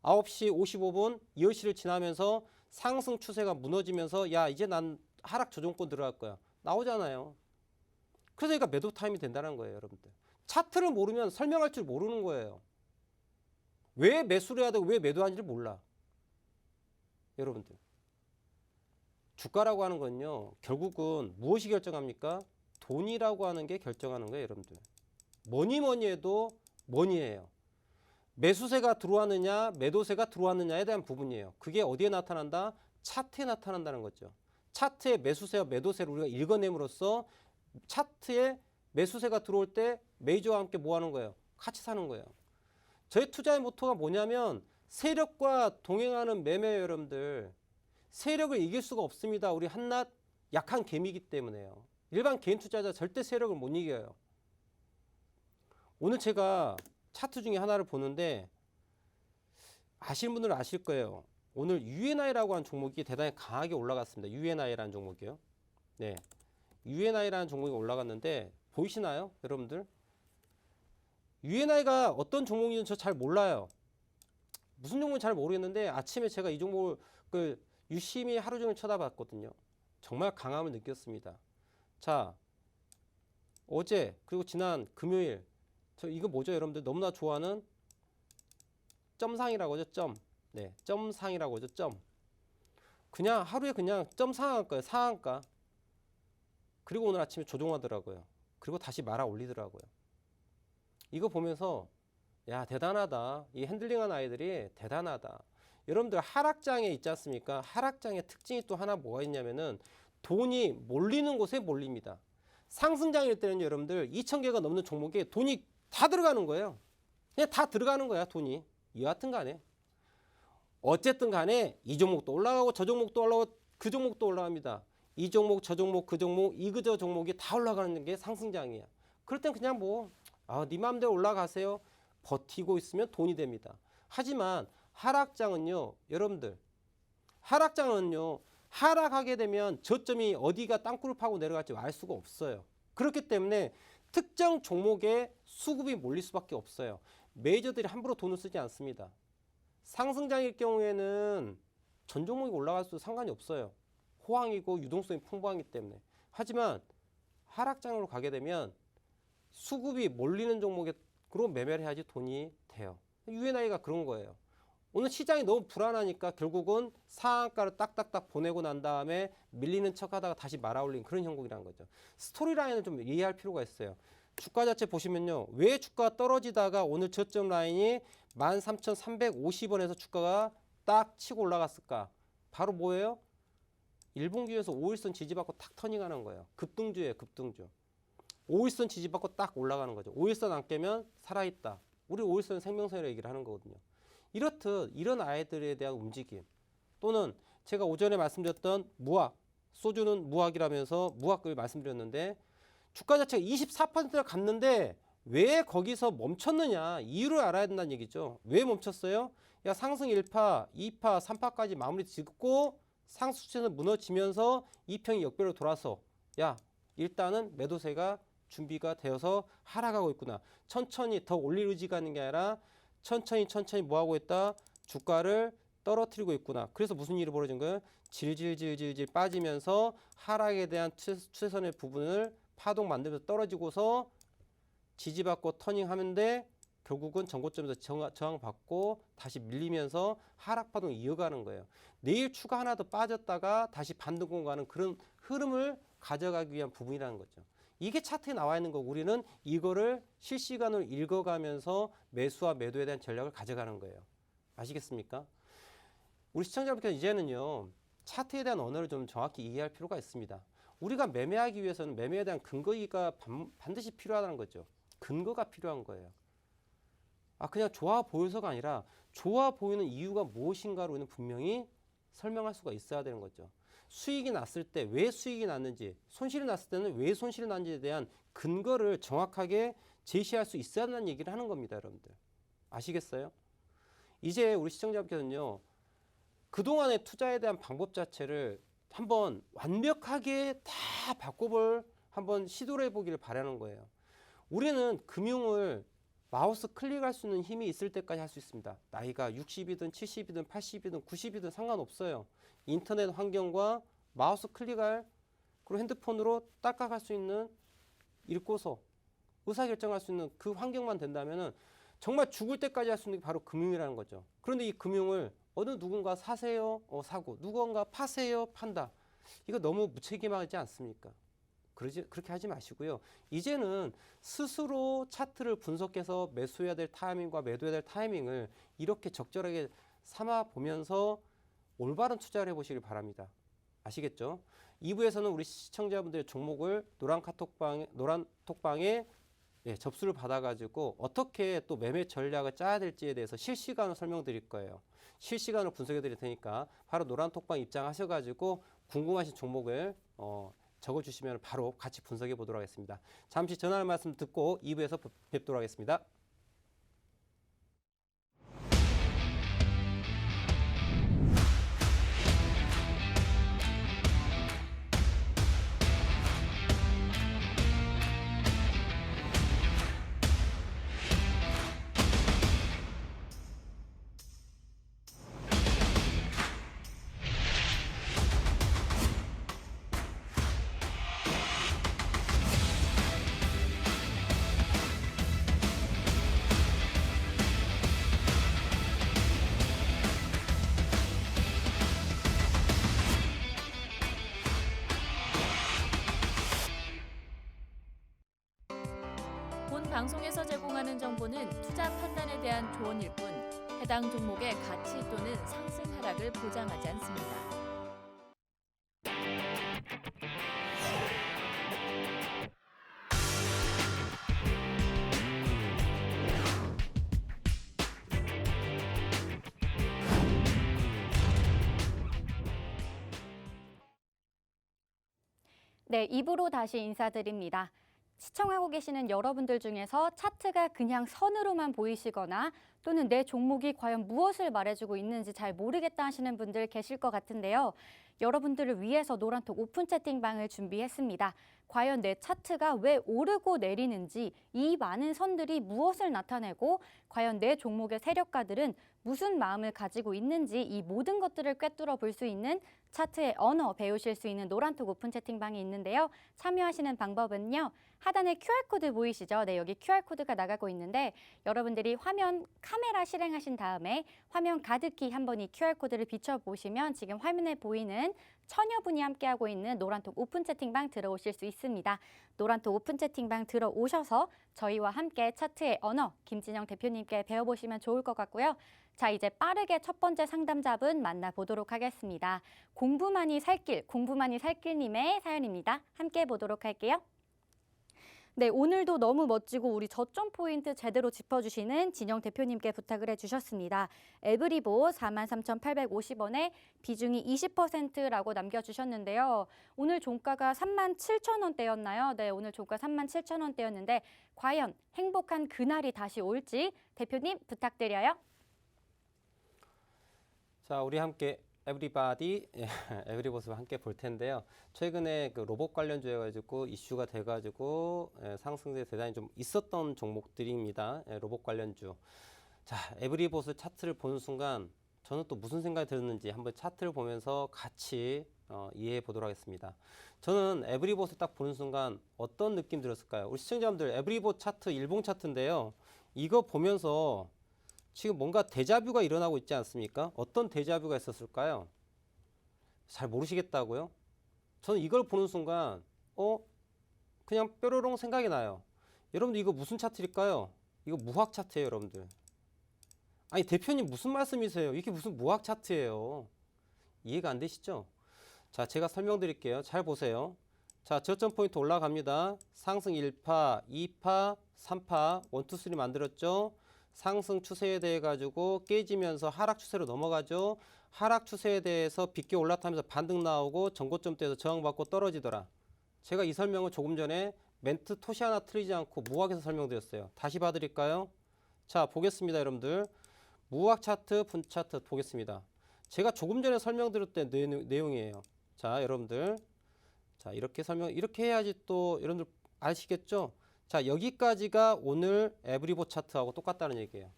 9시 55분 10시를 지나면서 상승 추세가 무너지면서 야 이제 난 하락 조정권 들어갈 거야 나오잖아요. 그래서 얘가 매도 타임이 된다는 거예요, 여러분들. 차트를 모르면 설명할 줄 모르는 거예요. 왜 매수를 해야 되고 왜 매도하는지를 몰라. 여러분들 주가라고 하는 건요 결국은 무엇이 결정합니까? 돈이라고 하는 게 결정하는 거예요, 여러분들. 뭐니 해도 뭐니예요. 매수세가 들어왔느냐 매도세가 들어왔느냐에 대한 부분이에요. 그게 어디에 나타난다? 차트에 나타난다는 거죠. 차트에 매수세와 매도세를 우리가 읽어냄으로써 차트에 매수세가 들어올 때 메이저와 함께 뭐 하는 거예요? 같이 사는 거예요. 저희 투자의 모토가 뭐냐면 세력과 동행하는 매매예요, 여러분들. 세력을 이길 수가 없습니다. 우리 한낱 약한 개미이기 때문에요. 일반 개인 투자자 절대 세력을 못 이겨요. 오늘 제가 차트 중에 하나를 보는데 아시는 분들은 아실 거예요. 오늘 UNI라고 하는 종목이 대단히 강하게 올라갔습니다. UNI라는 종목이요. 네, UNI라는 종목이 올라갔는데 보이시나요, 여러분들? UNI가 어떤 종목인지 저 잘 몰라요. 무슨 종목인지 잘 모르겠는데 아침에 제가 이 종목을 유심히 하루 종일 쳐다봤거든요. 정말 강함을 느꼈습니다. 자, 어제 그리고 지난 금요일 저 이거 뭐죠, 여러분들? 너무나 좋아하는 점상이라고 하죠. 점. 네, 점상이라고 하죠. 점. 그냥 하루에 그냥 점 상한가예요. 상한가. 그리고 오늘 아침에 조종하더라고요. 그리고 다시 말아 올리더라고요. 이거 보면서 야 대단하다. 이 핸들링한 아이들이 대단하다. 여러분들 하락장에 있지 않습니까? 하락장의 특징이 또 하나 뭐가 있냐면은 돈이 몰리는 곳에 몰립니다. 상승장일 때는 여러분들 2,000개가 넘는 종목에 돈이 다 들어가는 거예요. 그냥 다 들어가는 거야, 돈이. 여하튼 간에. 어쨌든 간에 이 종목도 올라가고 저 종목도 올라가고 그 종목도 올라갑니다. 이 종목, 저 종목, 그 종목, 이그저 종목이 다 올라가는 게 상승장이야. 그럴 땐 그냥 네 맘대로 올라가세요. 버티고 있으면 돈이 됩니다. 하지만 하락장은요, 여러분들, 하락장은요, 하락하게 되면 저점이 어디가 땅굴을 파고 내려갈지 알 수가 없어요. 그렇기 때문에 특정 종목에 수급이 몰릴 수밖에 없어요. 메이저들이 함부로 돈을 쓰지 않습니다. 상승장일 경우에는 전 종목이 올라갈수록 상관이 없어요. 호황이고 유동성이 풍부하기 때문에. 하지만 하락장으로 가게 되면 수급이 몰리는 종목으로 매매를 해야지 돈이 돼요. UNI가 그런 거예요. 오늘 시장이 너무 불안하니까 결국은 상한가를 딱딱딱 보내고 난 다음에 밀리는 척하다가 다시 말아올린 그런 형국이라는 거죠. 스토리라인을 좀 이해할 필요가 있어요. 주가 자체 보시면요. 왜 주가가 떨어지다가 오늘 저점 라인이 13,350원에서 주가가 딱 치고 올라갔을까? 바로 뭐예요? 1분기에서 5일선 지지받고 탁 터닝하는 거예요. 급등주예요. 급등주. 5일선 지지받고 딱 올라가는 거죠. 5일선 안 깨면 살아있다. 우리 5일선 생명선이라고 얘기를 하는 거거든요. 이렇듯 이런 아이들에 대한 움직임 또는 제가 오전에 말씀드렸던 무학, 소주는 무학이라면서 무학을 말씀드렸는데 주가 자체가 24%를 갔는데 왜 거기서 멈췄느냐 이유를 알아야 된다는 얘기죠. 왜 멈췄어요? 야 상승 1파, 2파, 3파까지 마무리 짓고 상수치는 무너지면서 2평이 역배로 돌아서 야 일단은 매도세가 준비가 되어서 하락하고 있구나. 천천히 더 올릴 의지가 있는 게 아니라 천천히 뭐하고 있다? 주가를 떨어뜨리고 있구나. 그래서 무슨 일이 벌어진 거예요? 질질 빠지면서 하락에 대한 추세선의 부분을 파동 만들면서 떨어지고서 지지받고 터닝하는데 결국은 전고점에서 저항받고 다시 밀리면서 하락 파동을 이어가는 거예요. 내일 추가 하나 더 빠졌다가 다시 반등권 가는 그런 흐름을 가져가기 위한 부분이라는 거죠. 이게 차트에 나와 있는 거고 우리는 이거를 실시간으로 읽어가면서 매수와 매도에 대한 전략을 가져가는 거예요. 아시겠습니까? 우리 시청자분께서 이제는요. 차트에 대한 언어를 좀 정확히 이해할 필요가 있습니다. 우리가 매매하기 위해서는 매매에 대한 근거가 반드시 필요하다는 거죠. 근거가 필요한 거예요. 그냥 좋아 보여서가 아니라 좋아 보이는 이유가 무엇인가로 우리는 분명히 설명할 수가 있어야 되는 거죠. 수익이 났을 때 왜 수익이 났는지, 손실이 났을 때는 왜 손실이 났는지에 대한 근거를 정확하게 제시할 수 있어야 한다는 얘기를 하는 겁니다, 여러분들. 아시겠어요? 이제 우리 시청자분께서는요, 그동안의 투자에 대한 방법 자체를 한번 완벽하게 다 바꿔볼 한번 시도를 해보기를 바라는 거예요. 우리는 금융을 마우스 클릭할 수 있는 힘이 있을 때까지 할 수 있습니다. 나이가 60이든 70이든 80이든 90이든 상관없어요. 인터넷 환경과 마우스 클릭할 그리고 핸드폰으로 딸깍할 수 있는 읽고서 의사결정할 수 있는 그 환경만 된다면 정말 죽을 때까지 할 수 있는 게 바로 금융이라는 거죠. 그런데 이 금융을 어느 누군가 사세요, 사고 누군가 파세요, 판다. 이거 너무 무책임하지 않습니까? 그렇게 하지 마시고요. 이제는 스스로 차트를 분석해서 매수해야 될 타이밍과 매도해야 될 타이밍을 이렇게 적절하게 삼아 보면서 올바른 투자를 해보시길 바랍니다. 아시겠죠? 2부에서는 우리 시청자분들의 종목을 노란 톡방에 접수를 받아가지고 어떻게 또 매매 전략을 짜야 될지에 대해서 실시간으로 설명드릴 거예요. 실시간으로 분석해 드릴 테니까 바로 노란 톡방 입장하셔가지고 궁금하신 종목을 적어주시면 바로 같이 분석해 보도록 하겠습니다. 잠시 전화 말씀 듣고 2부에서 뵙도록 하겠습니다. 본 방송에서 제공하는 정보는 투자 판단에 대한 조언일 뿐 해당 종목의 가치 또는 상승 하락을 보장하지 않습니다. 네, 2부로 다시 인사드립니다. 시청하고 계시는 여러분들 중에서 차트가 그냥 선으로만 보이시거나 또는 내 종목이 과연 무엇을 말해주고 있는지 잘 모르겠다 하시는 분들 계실 것 같은데요. 여러분들을 위해서 노란톡 오픈 채팅방을 준비했습니다. 과연 내 차트가 왜 오르고 내리는지, 이 많은 선들이 무엇을 나타내고 과연 내 종목의 세력가들은 무슨 마음을 가지고 있는지, 이 모든 것들을 꿰뚫어 볼 수 있는 차트의 언어 배우실 수 있는 노란톡 오픈 채팅방이 있는데요. 참여하시는 방법은요. 하단에 QR코드 보이시죠? 네, 여기 QR코드가 나가고 있는데 여러분들이 화면 카메라 실행하신 다음에 화면 가득히 한번 이 QR코드를 비춰보시면 지금 화면에 보이는 천여 분이 함께하고 있는 노란톡 오픈 채팅방 들어오실 수 있습니다. 노란톡 오픈 채팅방 들어오셔서 저희와 함께 차트의 언어 김진영 대표님께 배워보시면 좋을 것 같고요. 자, 이제 빠르게 첫 번째 상담자분 만나보도록 하겠습니다. 공부만이 살길님의 사연입니다. 함께 보도록 할게요. 네, 오늘도 너무 멋지고 우리 저점 포인트 제대로 짚어주시는 진영 대표님께 부탁을 해주셨습니다. 에브리보 43,850원에 비중이 20%라고 남겨주셨는데요. 오늘 종가가 37,000원대였나요? 네, 오늘 종가 37,000원대였는데 과연 행복한 그날이 다시 올지 대표님 부탁드려요. 자, 우리 함께 에브리바디, 에브리보스와 함께 볼 텐데요. 최근에 그 로봇 관련주에 가지고 이슈가 돼가지고 상승세 대단히 좀 있었던 종목들입니다. 로봇 관련주. 자, 에브리보스 차트를 보는 순간 저는 또 무슨 생각이 들었는지 한번 차트를 보면서 같이 이해해 보도록 하겠습니다. 저는 에브리보스 딱 보는 순간 어떤 느낌 들었을까요? 우리 시청자분들 에브리보 차트 일봉 차트인데요. 이거 보면서 지금 뭔가 데자뷰가 일어나고 있지 않습니까? 어떤 데자뷰가 있었을까요? 잘 모르시겠다고요? 저는 이걸 보는 순간 그냥 뾰로롱 생각이 나요. 여러분들 이거 무슨 차트일까요? 이거 무학 차트예요, 여러분들. 아니 대표님 무슨 말씀이세요? 이게 무슨 무학 차트예요? 이해가 안 되시죠? 자, 제가 설명드릴게요. 잘 보세요. 자, 저점 포인트 올라갑니다. 상승 1파, 2파, 3파, 1, 2, 3 만들었죠? 상승 추세에 대해 가지고 깨지면서 하락 추세로 넘어가죠. 하락 추세에 대해서 비껴 올라타면서 반등 나오고 전고점대에서 저항받고 떨어지더라. 제가 이 설명을 조금 전에 멘트 토시 하나 틀리지 않고 무학에서 설명드렸어요. 다시 봐드릴까요? 자, 보겠습니다, 여러분들. 무학 차트, 분 차트 보겠습니다. 제가 조금 전에 설명드렸던 내용이에요. 자, 여러분들. 자, 이렇게 해야지 또 여러분들 아시겠죠? 자, 여기까지가 오늘 에브리보 차트하고 똑같다는 얘기예요.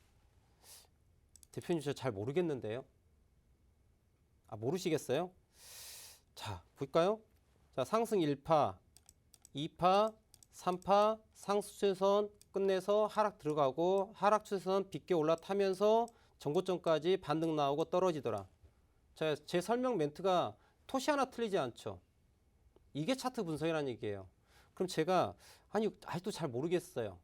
대표님 저 잘 모르겠는데요. 아, 모르시겠어요? 자, 볼까요? 자, 상승 1파, 2파, 3파, 상수채선 끝내서 하락 들어가고 하락 추세선 비껴 올라타면서 전고점까지 반등 나오고 떨어지더라. 자, 제 설명 멘트가 토시 하나 틀리지 않죠. 이게 차트 분석이라는 얘기예요. 그럼 제가 아직도 잘 모르겠어요.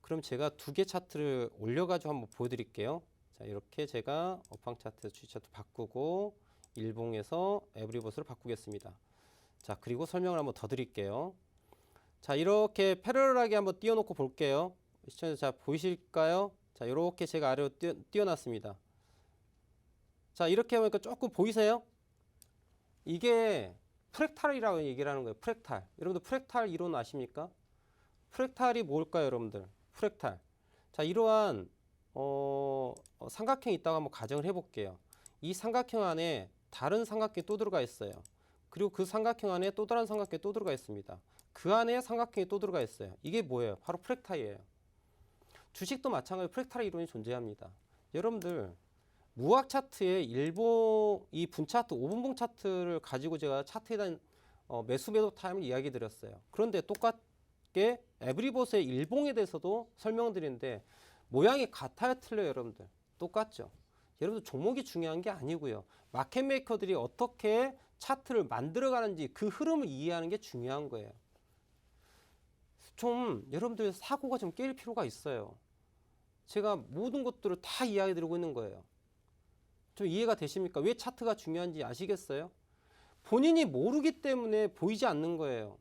그럼 제가 두 개 차트를 올려가지고 한번 보여드릴게요. 자, 이렇게 제가 업황 차트, 주식 차트 바꾸고 일봉에서 에브리보스로 바꾸겠습니다. 자, 그리고 설명을 한번 더 드릴게요. 자, 이렇게 패러럴하게 한번 띄워놓고 볼게요. 시청자 자 보이실까요? 자, 이렇게 제가 아래로 띄워놨습니다. 자, 이렇게 하니까 조금 보이세요? 이게 프랙탈이라고 얘기를 하는 거예요. 프랙탈. 여러분들 프랙탈 이론 아십니까? 프랙탈이 뭘까요, 여러분들? 프랙탈. 자, 이러한 삼각형이 있다고 한번 가정을 해볼게요. 이 삼각형 안에 다른 삼각형이 또 들어가 있어요. 그리고 그 삼각형 안에 또 다른 삼각형이 또 들어가 있습니다. 그 안에 삼각형이 또 들어가 있어요. 이게 뭐예요? 바로 프랙탈이에요. 주식도 마찬가지로 프랙탈 이론이 존재합니다. 여러분들 무학 차트의 일봉 이 분 차트 5분봉 차트를 가지고 제가 차트에 대한 매수 매도 타임을 이야기 드렸어요. 그런데 똑같게 에브리보스의 일봉에 대해서도 설명드리는데 모양이 같아요, 틀려요, 여러분들? 똑같죠. 여러분들 종목이 중요한 게 아니고요. 마켓 메이커들이 어떻게 차트를 만들어가는지 그 흐름을 이해하는 게 중요한 거예요. 좀 여러분들 사고가 좀 깰 필요가 있어요. 제가 모든 것들을 다 이야기 드리고 있는 거예요. 좀 이해가 되십니까? 왜 차트가 중요한지 아시겠어요? 본인이 모르기 때문에 보이지 않는 거예요.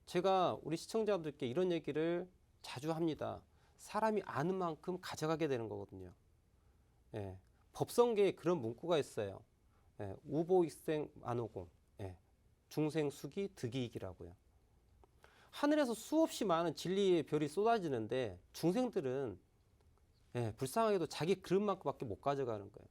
제가 우리 시청자분들께 이런 얘기를 자주 합니다. 사람이 아는 만큼 가져가게 되는 거거든요. 예, 법성계에 그런 문구가 있어요. 예, 우보익생 만오공, 예, 중생수기 득이익이라고요. 하늘에서 수없이 많은 진리의 별이 쏟아지는데 중생들은 불쌍하게도 자기 그릇만큼밖에 못 가져가는 거예요.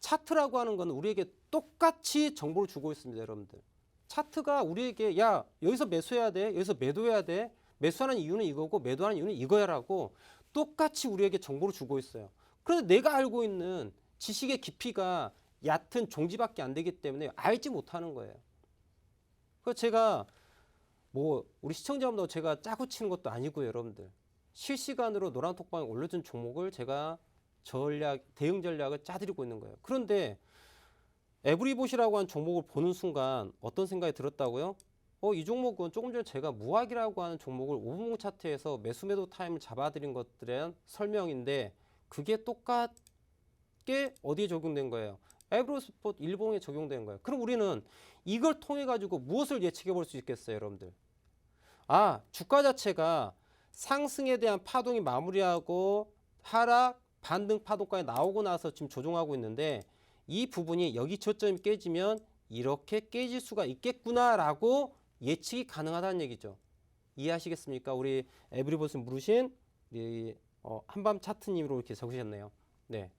차트라고 하는 건 우리에게 똑같이 정보를 주고 있습니다, 여러분들. 차트가 우리에게 야 여기서 매수해야 돼, 여기서 매도해야 돼, 매수하는 이유는 이거고 매도하는 이유는 이거야라고 똑같이 우리에게 정보를 주고 있어요. 그런데 내가 알고 있는 지식의 깊이가 얕은 종지밖에 안 되기 때문에 알지 못하는 거예요. 그래서 제가 뭐 우리 시청자분들 제가 짜고 치는 것도 아니고요, 여러분들. 실시간으로 노란톡방에 올려준 종목을 제가 대응 전략을 짜드리고 있는 거예요. 그런데 에브리봇이라고 하는 종목을 보는 순간 어떤 생각이 들었다고요? 이 종목은 조금 전에 제가 무학이라고 하는 종목을 5분봉 차트에서 매수 매도 타임을 잡아드린 것들에 대한 설명인데 그게 똑같게 어디에 적용된 거예요? 에브리봇 일봉에 적용된 거예요. 그럼 우리는 이걸 통해 가지고 무엇을 예측해 볼 수 있겠어요, 여러분들? 주가 자체가 상승에 대한 파동이 마무리하고 하락, 반등 파동까지 나오고 나서 지금 조정하고 있는데 이 부분이 여기 저점이 깨지면 이렇게 깨질 수가 있겠구나라고 예측이 가능하다는 얘기죠. 이해하시겠습니까? 우리 에브리봇을 물으신 우리 한밤 차트님으로 이렇게 적으셨네요. 네,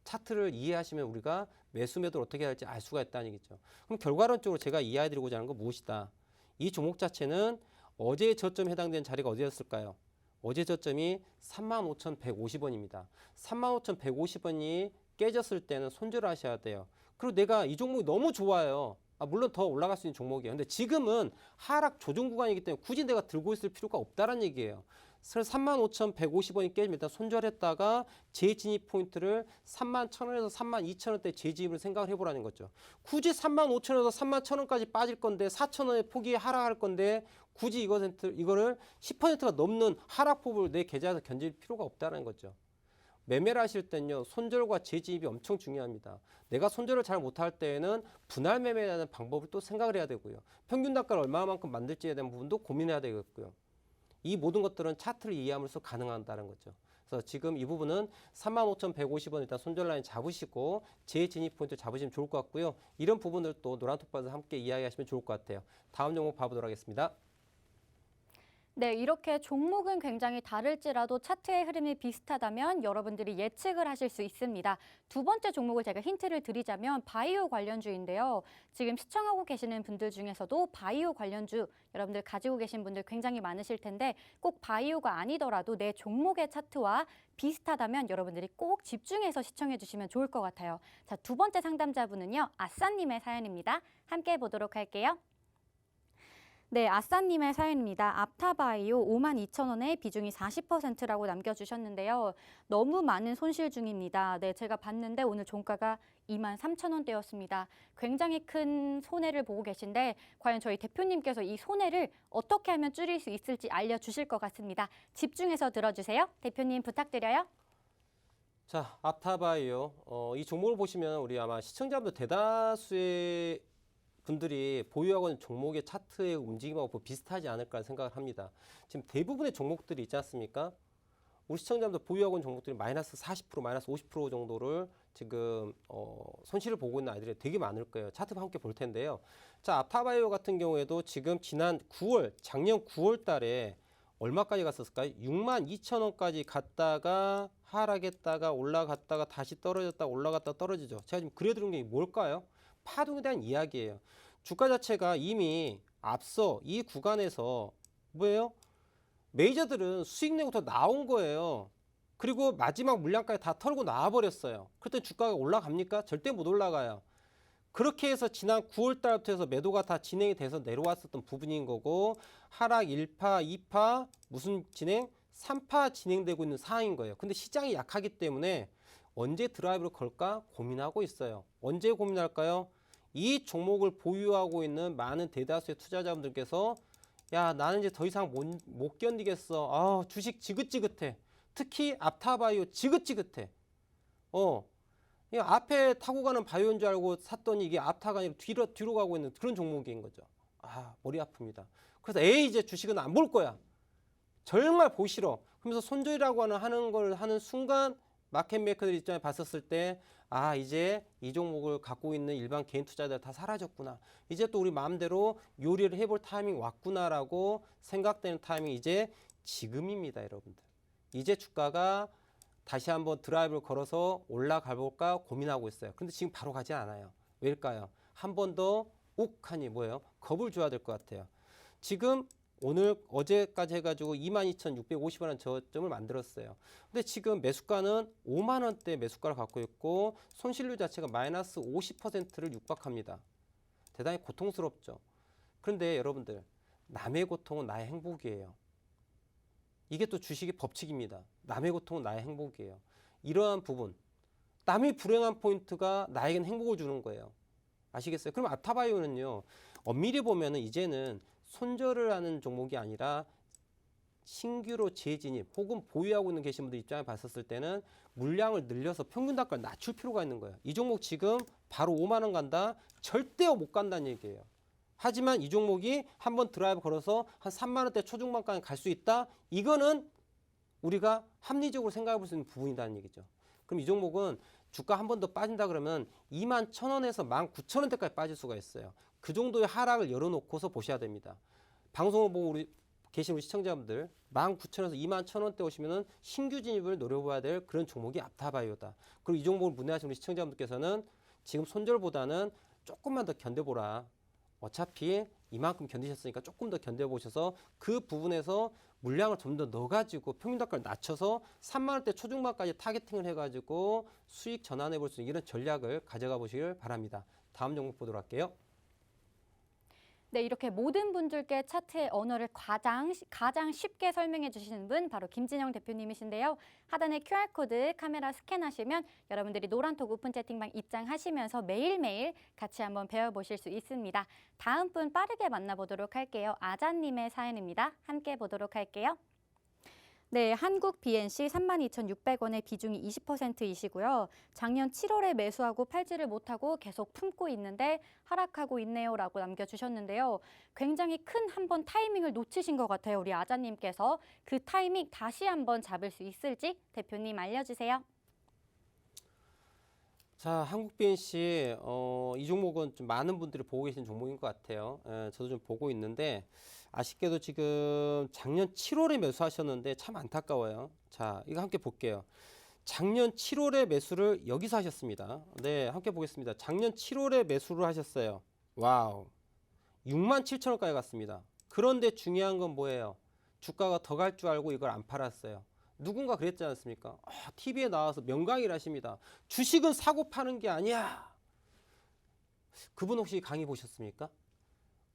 차트를 이해하시면 우리가 매수 매도를 어떻게 할지 알 수가 있다는 얘기죠. 그럼 결과론적으로 제가 이해해드리고자 하는 건 무엇이다? 이 종목 자체는 어제의 저점에 해당되는 자리가 어디였을까요? 어제 저점이 35,150원입니다. 35,150원이 깨졌을 때는 손절을 하셔야 돼요. 그리고 내가 이 종목이 너무 좋아요. 물론 더 올라갈 수 있는 종목이에요. 근데 지금은 하락 조정 구간이기 때문에 굳이 내가 들고 있을 필요가 없다는 얘기예요. 그래서 35,150원이 깨지면 일단 손절했다가 재진입 포인트를 31,000원에서 32,000원대 재진입을 생각을 해보라는 거죠. 굳이 35,000원에서 31,000원까지 빠질 건데 4,000원에 폭이 하락할 건데 굳이 이거를 10%가 넘는 하락폭을 내 계좌에서 견딜 필요가 없다는 거죠. 매매를 하실 때는요, 손절과 재진입이 엄청 중요합니다. 내가 손절을 잘 못할 때에는 분할 매매라는 방법을 또 생각을 해야 되고요. 평균 단가를 얼마만큼 만들지에 대한 부분도 고민해야 되겠고요. 이 모든 것들은 차트를 이해함으로써 가능하다는 거죠. 그래서 지금 이 부분은 35,150원 일단 손절 라인 잡으시고 재진입 포인트 잡으시면 좋을 것 같고요. 이런 부분들도 노란톡방에서 함께 이야기하시면 좋을 것 같아요. 다음 종목 봐보도록 하겠습니다. 네, 이렇게 종목은 굉장히 다를지라도 차트의 흐름이 비슷하다면 여러분들이 예측을 하실 수 있습니다. 두 번째 종목을 제가 힌트를 드리자면 바이오 관련주인데요. 지금 시청하고 계시는 분들 중에서도 바이오 관련주 여러분들 가지고 계신 분들 굉장히 많으실 텐데 꼭 바이오가 아니더라도 내 종목의 차트와 비슷하다면 여러분들이 꼭 집중해서 시청해 주시면 좋을 것 같아요. 자, 두 번째 상담자분은요, 아싸님의 사연입니다. 함께 보도록 할게요. 네, 아싸님의 사연입니다. 앞타바이오 52,000원에 비중이 40%라고 남겨주셨는데요. 너무 많은 손실 중입니다. 네, 제가 봤는데 오늘 종가가 23,000원대였습니다. 굉장히 큰 손해를 보고 계신데 과연 저희 대표님께서 이 손해를 어떻게 하면 줄일 수 있을지 알려주실 것 같습니다. 집중해서 들어주세요. 대표님 부탁드려요. 자, 앞타바이오. 이 종목을 보시면 우리 아마 시청자분들 대다수의 분들이 보유하고 있는 종목의 차트의 움직임하고 비슷하지 않을까 생각을 합니다. 지금 대부분의 종목들이 있지 않습니까? 우리 시청자분들 보유하고 있는 종목들이 마이너스 40%, 마이너스 50% 정도를 지금 손실을 보고 있는 아이들이 되게 많을 거예요. 차트 함께 볼 텐데요. 자, 앞타바이오 같은 경우에도 지금 지난 9월, 작년 9월 달에 얼마까지 갔었을까요? 62,000원까지 갔다가 하락했다가 올라갔다가 다시 떨어졌다가 올라갔다가 떨어지죠. 제가 지금 그려드린 게 뭘까요? 파동에 대한 이야기예요. 주가 자체가 이미 앞서 이 구간에서 뭐예요? 메이저들은 수익 내고부터 나온 거예요. 그리고 마지막 물량까지 다 털고 나와버렸어요. 그랬더니 주가가 올라갑니까? 절대 못 올라가요. 그렇게 해서 지난 9월 달부터 해서 매도가 다 진행이 돼서 내려왔었던 부분인 거고 하락 1파, 2파, 무슨 진행? 3파 진행되고 있는 상황인 거예요. 근데 시장이 약하기 때문에 언제 드라이브를 걸까 고민하고 있어요. 언제 고민할까요? 이 종목을 보유하고 있는 많은 대다수의 투자자분들께서 야, 나는 이제 더 이상 못 견디겠어. 주식 지긋지긋해. 특히 앞타바이오 지긋지긋해. 이 앞에 타고 가는 바이오인 줄 알고 샀더니 이게 앞타가 아니라 뒤로 가고 있는 그런 종목인 거죠. 머리 아픕니다. 그래서 이제 주식은 안 볼 거야. 정말 보기 싫어. 그러면서 손절이라고 하는 걸 하는 순간 마켓 메이커들 입장에 봤었을 때 아, 이제 이 종목을 갖고 있는 일반 개인 투자자들 다 사라졌구나. 이제 또 우리 마음대로 요리를 해볼 타이밍 왔구나라고 생각되는 타이밍이 이제 지금입니다, 여러분들. 이제 주가가 다시 한번 드라이브를 걸어서 올라가 볼까 고민하고 있어요. 근데 지금 바로 가지 않아요. 왜일까요? 한 번 더 욱하니 뭐예요? 겁을 줘야 될 것 같아요. 지금 오늘 어제까지 해가지고 22,650원한 저점을 만들었어요. 근데 지금 매수가는 5만 원대 매수가를 갖고 있고 손실률 자체가 마이너스 50%를 육박합니다. 대단히 고통스럽죠. 그런데 여러분들, 남의 고통은 나의 행복이에요. 이게 또 주식의 법칙입니다. 남의 고통은 나의 행복이에요. 이러한 부분, 남이 불행한 포인트가 나에겐 행복을 주는 거예요. 아시겠어요? 그럼 아타바이오는요, 엄밀히 보면은 이제는 손절을 하는 종목이 아니라 신규로 재진입 혹은 보유하고 있는 계신 분들 입장에 봤었을 때는 물량을 늘려서 평균 단가를 낮출 필요가 있는 거예요. 이 종목 지금 바로 5만 원 간다? 절대 못 간다는 얘기예요. 하지만 이 종목이 한번 드라이브 걸어서 한 3만 원대 초중반까지 갈 수 있다? 이거는 우리가 합리적으로 생각해 볼 수 있는 부분이라는 얘기죠. 그럼 이 종목은 주가 한 번 더 빠진다 그러면 2만 1,000원에서 19,000원대까지 빠질 수가 있어요. 그 정도의 하락을 열어놓고서 보셔야 됩니다. 방송을 보고 계신 우리 시청자분들 19,000원에서 2만 1,000원대 오시면은 신규 진입을 노려봐야 될 그런 종목이 아타바이오다. 그리고 이 종목을 문의하시는 우리 시청자분들께서는 지금 손절보다는 조금만 더 견뎌보라. 어차피 이만큼 견디셨으니까 조금 더 견뎌보셔서 그 부분에서 물량을 좀 더 넣어가지고 평균 단가를 낮춰서 3만 원대 초중반까지 타겟팅을 해가지고 수익 전환해 볼 수 있는 이런 전략을 가져가 보시길 바랍니다. 다음 종목 보도록 할게요. 네, 이렇게 모든 분들께 차트의 언어를 가장 쉽게 설명해 주시는 분 바로 김진영 대표님이신데요. 하단에 QR코드 카메라 스캔하시면 여러분들이 노란톡 오픈 채팅방 입장하시면서 매일매일 같이 한번 배워보실 수 있습니다. 다음 분 빠르게 만나보도록 할게요. 아자님의 사연입니다. 함께 보도록 할게요. 네, 한국 BNC 32,600원의 비중이 20%이시고요. 작년 7월에 매수하고 팔지를 못하고 계속 품고 있는데 하락하고 있네요 라고 남겨주셨는데요. 굉장히 큰 한번 타이밍을 놓치신 것 같아요. 우리 아자님께서 그 타이밍 다시 한번 잡을 수 있을지 대표님 알려주세요. 자, 한국 BNC 이 종목은 좀 많은 분들이 보고 계신 종목인 것 같아요. 저도 좀 보고 있는데 아쉽게도 지금 작년 7월에 매수하셨는데 참 안타까워요. 자, 이거 함께 볼게요. 작년 7월에 매수를 여기서 하셨습니다. 네, 함께 보겠습니다. 작년 7월에 매수를 하셨어요. 와우, 67,000원까지 갔습니다. 그런데 중요한 건 뭐예요? 주가가 더 갈 줄 알고 이걸 안 팔았어요. 누군가 그랬지 않습니까? TV에 나와서 명강의를 하십니다. 주식은 사고 파는 게 아니야. 그분 혹시 강의 보셨습니까?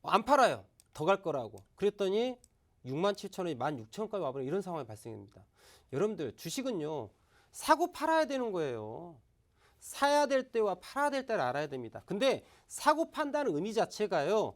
안 팔아요. 더 갈 거라고. 그랬더니 67,000원이 16,000원까지 와버리는 이런 상황이 발생합니다. 여러분들, 주식은요, 사고 팔아야 되는 거예요. 사야 될 때와 팔아야 될 때를 알아야 됩니다. 근데 사고 판다는 의미 자체가요,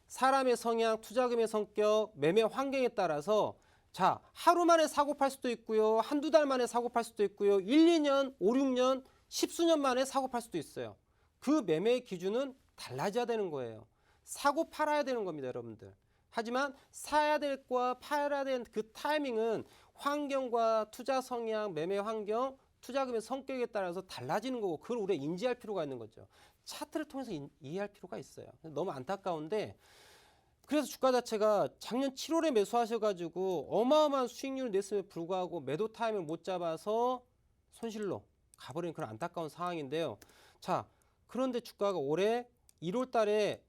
사람의 성향, 투자금의 성격, 매매 환경에 따라서 자, 하루 만에 사고 팔 수도 있고요. 한두 달 만에 사고 팔 수도 있고요. 1, 2년, 5, 6년, 10수년 만에 사고 팔 수도 있어요. 그 매매의 기준은 달라져야 되는 거예요. 사고 팔아야 되는 겁니다, 여러분들. 하지만 사야 될 거와 팔아야 되는 그 타이밍은 환경과 투자 성향, 매매 환경, 투자금의 성격에 따라서 달라지는 거고 그걸 우리가 인지할 필요가 있는 거죠. 차트를 통해서 이해할 필요가 있어요. 너무 안타까운데 그래서 주가 자체가 작년 7월에 매수하셔가지고 어마어마한 수익률을 냈음에 불구하고 매도 타임을 못 잡아서 손실로 가버린 그런 안타까운 상황인데요. 자, 그런데 주가가 올해 1월 달에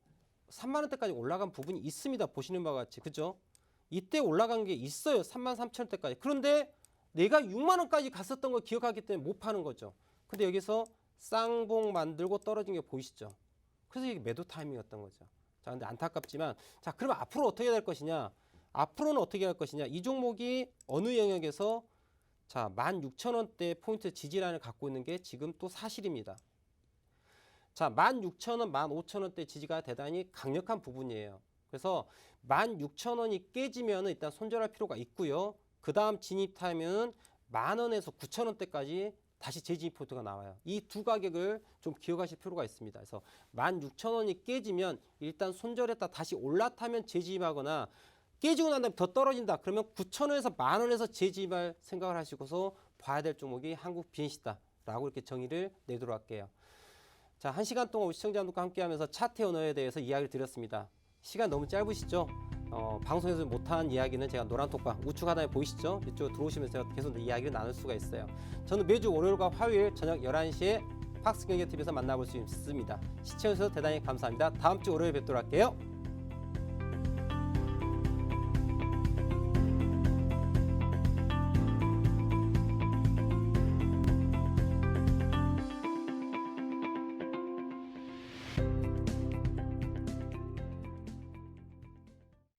3만 원대까지 올라간 부분이 있습니다. 보시는 바와 같이. 그죠? 이때 올라간 게 있어요. 33,000원대까지. 그런데 내가 6만 원까지 갔었던 걸 기억하기 때문에 못 파는 거죠. 근데 여기서 쌍봉 만들고 떨어진 게 보이시죠? 그래서 이게 매도 타이밍이었던 거죠. 자, 근데 안타깝지만, 자, 그러면 앞으로 어떻게 될 것이냐? 앞으로는 어떻게 할 것이냐? 이 종목이 어느 영역에서 자, 16,000원대 포인트 지지라인을 갖고 있는 게 지금 또 사실입니다. 자, 16,000원, 15,000원대 지지가 대단히 강력한 부분이에요. 그래서 16,000원이 깨지면 일단 손절할 필요가 있고요. 그 다음 진입 타임은 10,000원에서 9,000원대까지 다시 재진입 포인트가 나와요. 이 두 가격을 좀 기억하실 필요가 있습니다. 그래서 16,000원이 깨지면 일단 손절했다 다시 올라타면 재진입하거나 깨지고 난 다음에 더 떨어진다. 그러면 9,000원에서 10,000원에서 재진입할 생각을 하시고서 봐야 될 종목이 한국 BNC다 라고 이렇게 정의를 내도록 할게요. 자, 1시간 동안 우리 시청자분들과 함께하면서 차트 언어에 대해서 이야기를 드렸습니다. 시간 너무 짧으시죠? 방송에서 못한 이야기는 제가 노란톡방 우측 하단에 보이시죠? 이쪽으로 들어오시면서 제가 계속 이야기를 나눌 수가 있어요. 저는 매주 월요일과 화요일 저녁 11시에 팍스경제TV에서 만나볼 수 있습니다. 시청해주셔서 대단히 감사합니다. 다음 주 월요일에 뵙도록 할게요.